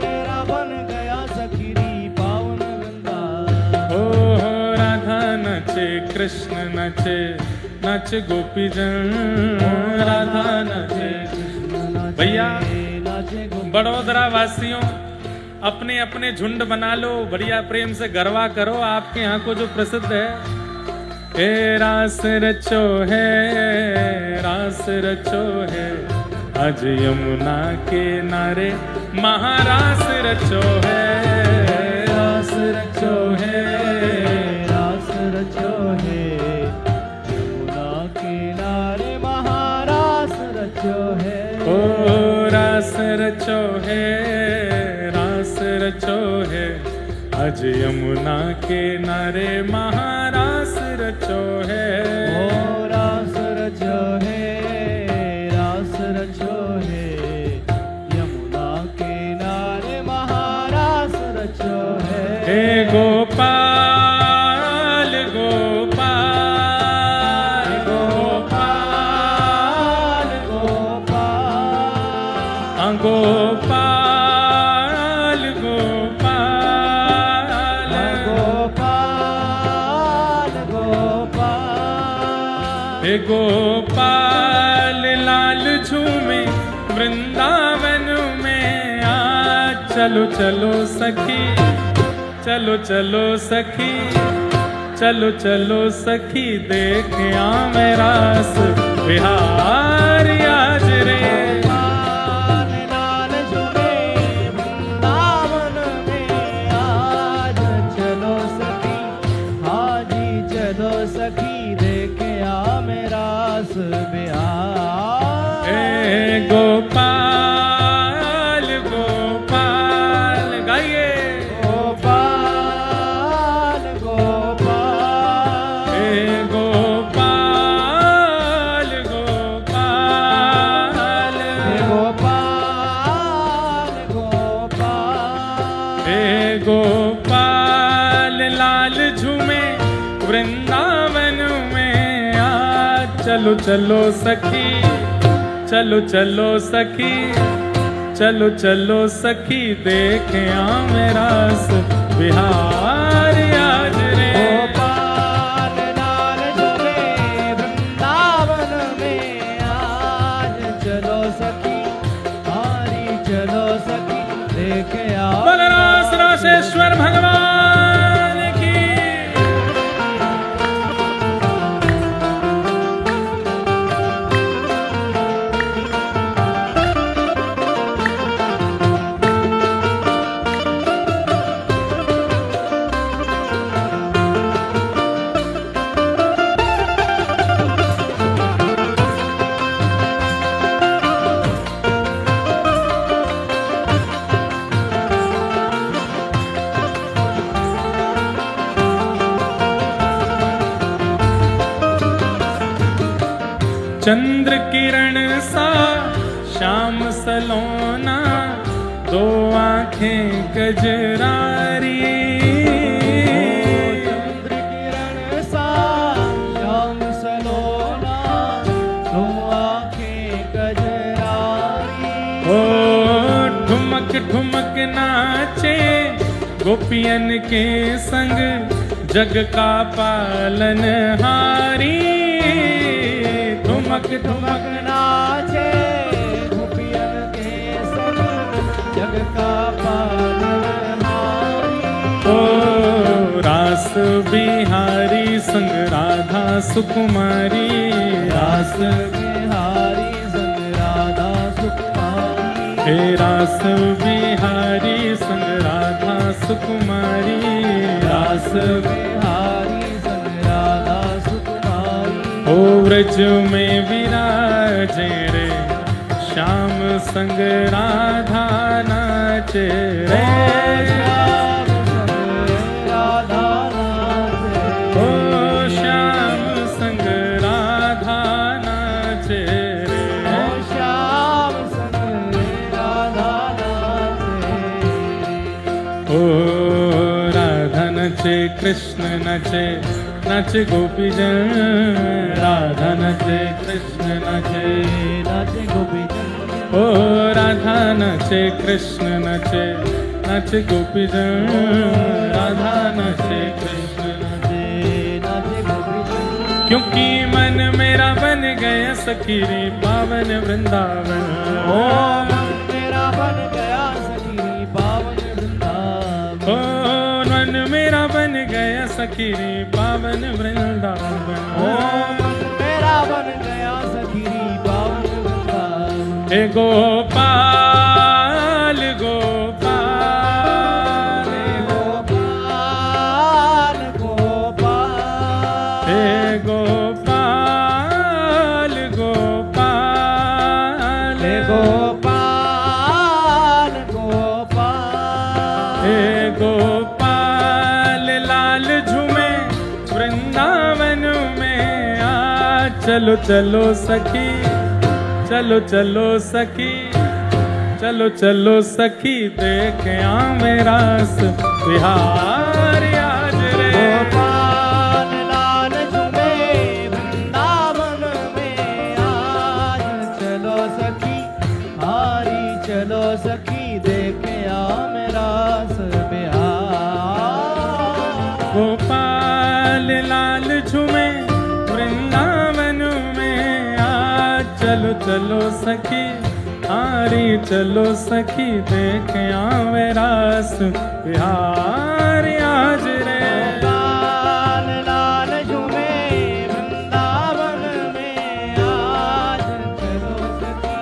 मेरा बन गया सखी रे पावन वृंदावन। हो राधा नचे, कृष्ण नचे, नचे गोपीजन, राधा नचे, भैया बड़ोदरा वासियों, अपने अपने झुंड बना लो, बढ़िया प्रेम से गरबा करो। आपके यहाँ को जो प्रसिद्ध है, हे रास रचो है, रास रचो है, आज यमुना के नारे महारास रचो है, रास रचो है, रास रचो है, यमुना किनारे महारास रचो है। ओ रास रचो है, रास रचो है, आज यमुना के नारे महारास रचो है। ओ रास रचो है, रास रचो है, यमुना किनारे महारास रचो है। हे गोपाल गोपाल गोपाल गोपाल गोपाल गोपाल गोपाल। हे गोपाल लाल झूमे वृंदावन में आज। चलो चलो सखी, चलो चलो सखी, चलो चलो सखी, देख आवे रास बिहार आज रे। लाल लाल झूमे वृंदावन में आज। चलो सखी, हाजी चलो सखी, देखे आ मेरा बिहार। हे गोपाल गोपाल, गाइए गोपाल गोपाल। हे गोपाल गोपाल, हे गोपाल गोपाल। हे गोपाल लाल झूमे वृंदावन में आज। चलो चलो सखी, चलो चलो सखी, चलो चलो सखी, देख आवे रास बिहार आज रे। गोपाल लाल झूमे वृंदावन में आज। चलो सखी, हारी चलो सखी, देखे आ बलरास रासेश्वर भगवान की। चंद्र किरण सा श्याम सलोना, दो आंखें गजरारी। चंद्र किरण सा श्याम सलोना, दो आंखें गजरारी। ओ ठुमक ठुमक नाचे गोपियन के संग जग का पालन हारी। ठुमक ठुमक नाचे गोपियन के संग जग का पालनहारी। ओ रास बिहारी संग राधा सुकुमारी। रास बिहारी संग राधा सुकुमारी। हे रास बिहारी संग राधा सुकुमारी। रास बिहारी संग राधा सुकुमारी। ओ व्रज में विराजे रे श्याम संग राधा नाचे रे। श्याम संग राधा नाचे। ओ श्याम संग राधा नाचे रे। ओ श्याम संग राधा नाचे। ओ राधा नचे कृष्ण नचे नचे गोपीजन। राधा नचे कृष्ण नचे नाचे गोपीजन। ओ राधा नचे कृष्ण नचे नचे गोपीजन। राधा नचे कृष्ण नाचे नाचे गोपीजन। क्योंकि मन मेरा बन गया सखी रे पावन वृंदावन। ओ मन मेरा बन गया सखी रे पावन वृंदावन। ओ मन मेरा बन गया सखी रे पावन वृंदावन। ओ मन मेरा बन गया सखी रे पावन वृंदावन। हे गोपाल गोपाल गोपाल गोपाल। हे गोपाल गोपाल हे गोपाल गोपाल। हे गोपाल लाल झूमे वृंदावन में आ। चलो चलो सखी चलो चलो सखी चलो चलो सखी देख मेरा बिहार आज रे। गोपाल लाल झूमे वृंदावन में आज। चलो सखी हारी चलो सखी देखे आ मेरा बिहार। गोपाल लाल झूमे वृंदावन में आज। चलो चलो सखी हारी चलो सखी देख मेरा बिहार आज रे। गोपाल लाल झूमे वृंदावन में आज। चलो सखी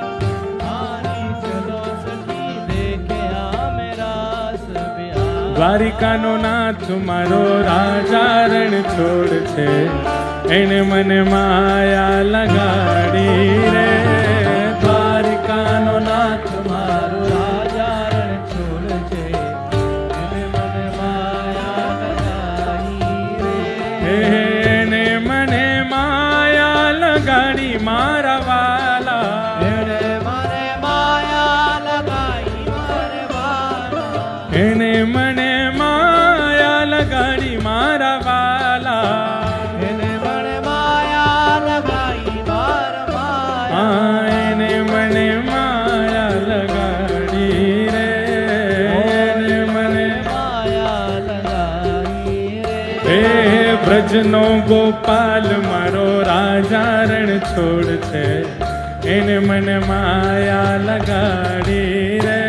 हारी चलो सखी देखे आ मेरा बिहार। द्वारिका नो नाथ मारो राजा रण छोड़ छे એને મને માયા લગાડી રે. દ્વારિકાનો નાથ મારો રાજા રણ છોડ છે, એને મને માયા લગાડી રે. એને મને માયા લગાડી મારા વાલા. એને મને માયા લગાઈ મારે વાલા. એને મને માયા લગાડી મારા વાલા. એને મને માયા લગાઈ મારા વાલા. એને મને માયા લગાડી રે. એને મને માયા લગાઈ હે રે. બ્રજનો ગોપાલ મારો રાજા રણ છોડ છે, એને મને માયા લગાડી રે.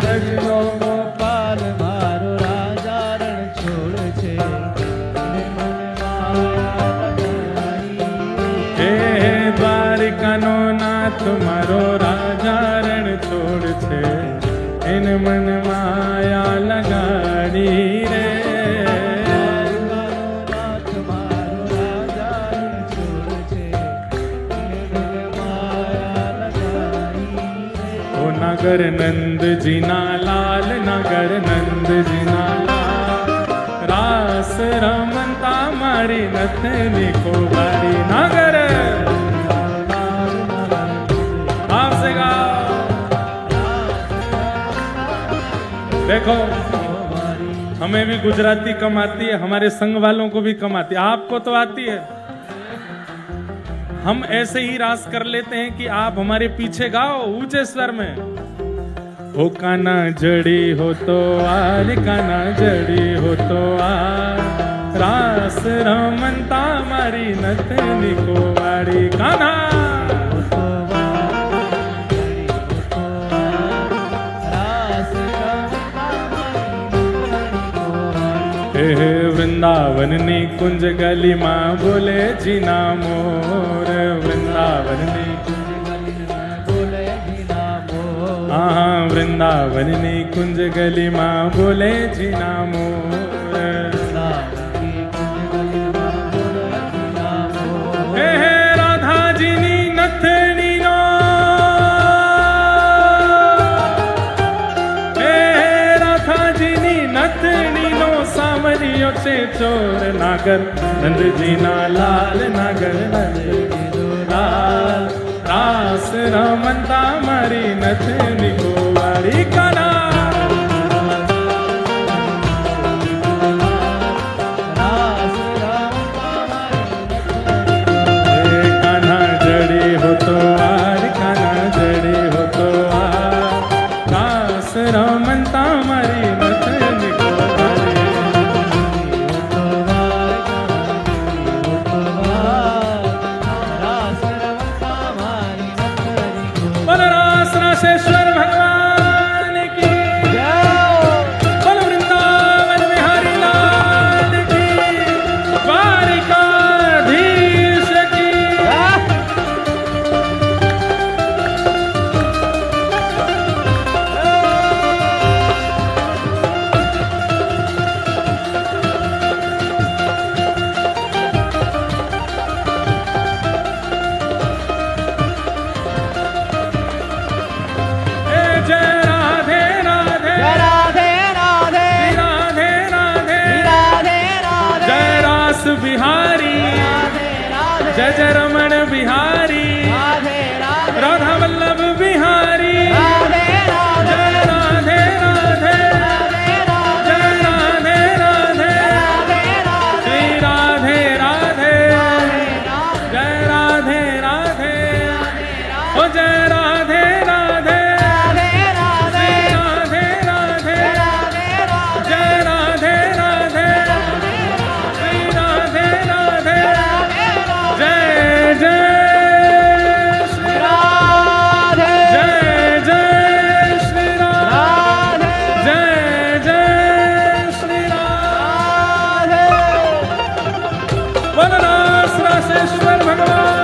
બ્રજનો ગોપાલ મારો રાજા રણ છોડ છે, એને મને માયા લગાઈ રે. હે દ્વારિકાનો નાથ મારો રાજા રણ છોડ છે, એને મને માયા લગાડી રે. નાથ મારો રાજા રણ છોડ છે, એને મને માયા લગાઈ રે. ઓ નગર નંદજીના લાલ, નગર નંદજીના લાલ, રાસ રમતા મારી નથની કોવારી. નગર आपसे गाओ. देखो हमें भी गुजराती कम आती है, हमारे संग वालों को भी कम आती है, आपको तो आती है. हम ऐसे ही रास कर लेते हैं कि आप हमारे पीछे गाओ ऊंचे स्वर में. हो काना जड़ी हो तो आर काना जड़ी हो तो आ रास रमनता मारी नथनी को वाड़ी काना हे वृंदावन नी कुंज गली मां बोले जीना मोर वृंदावन नी हाँ वृंदावन नी कुंज गली मां बोले जीना मोर हे राधा जी नी नथनी नो हे राधा जी नी नथनी नो सावरियो से चोर नागर नंद जी ना लाल नागर नंद जी लाल रास रमनता मारी नथनी को वाड़ी काना काना जड़ी हो तो आर काना जड़ी हो तो आर रास रमनता मारी नथनी को वाड़ी रासेश्वर भगवान की बोल वृंदावन बिहारी लाल की द्वारिकाधीश की बिहारी जय जय रमण बिहारी राधा वल्लभ बिहारी जय राधे राधे जय राधे राधे श्री राधे राधे जय राधे राधे ओ जय राधे राधे श्री राधे राधे जय राधे राधे रासेश्वर भगवान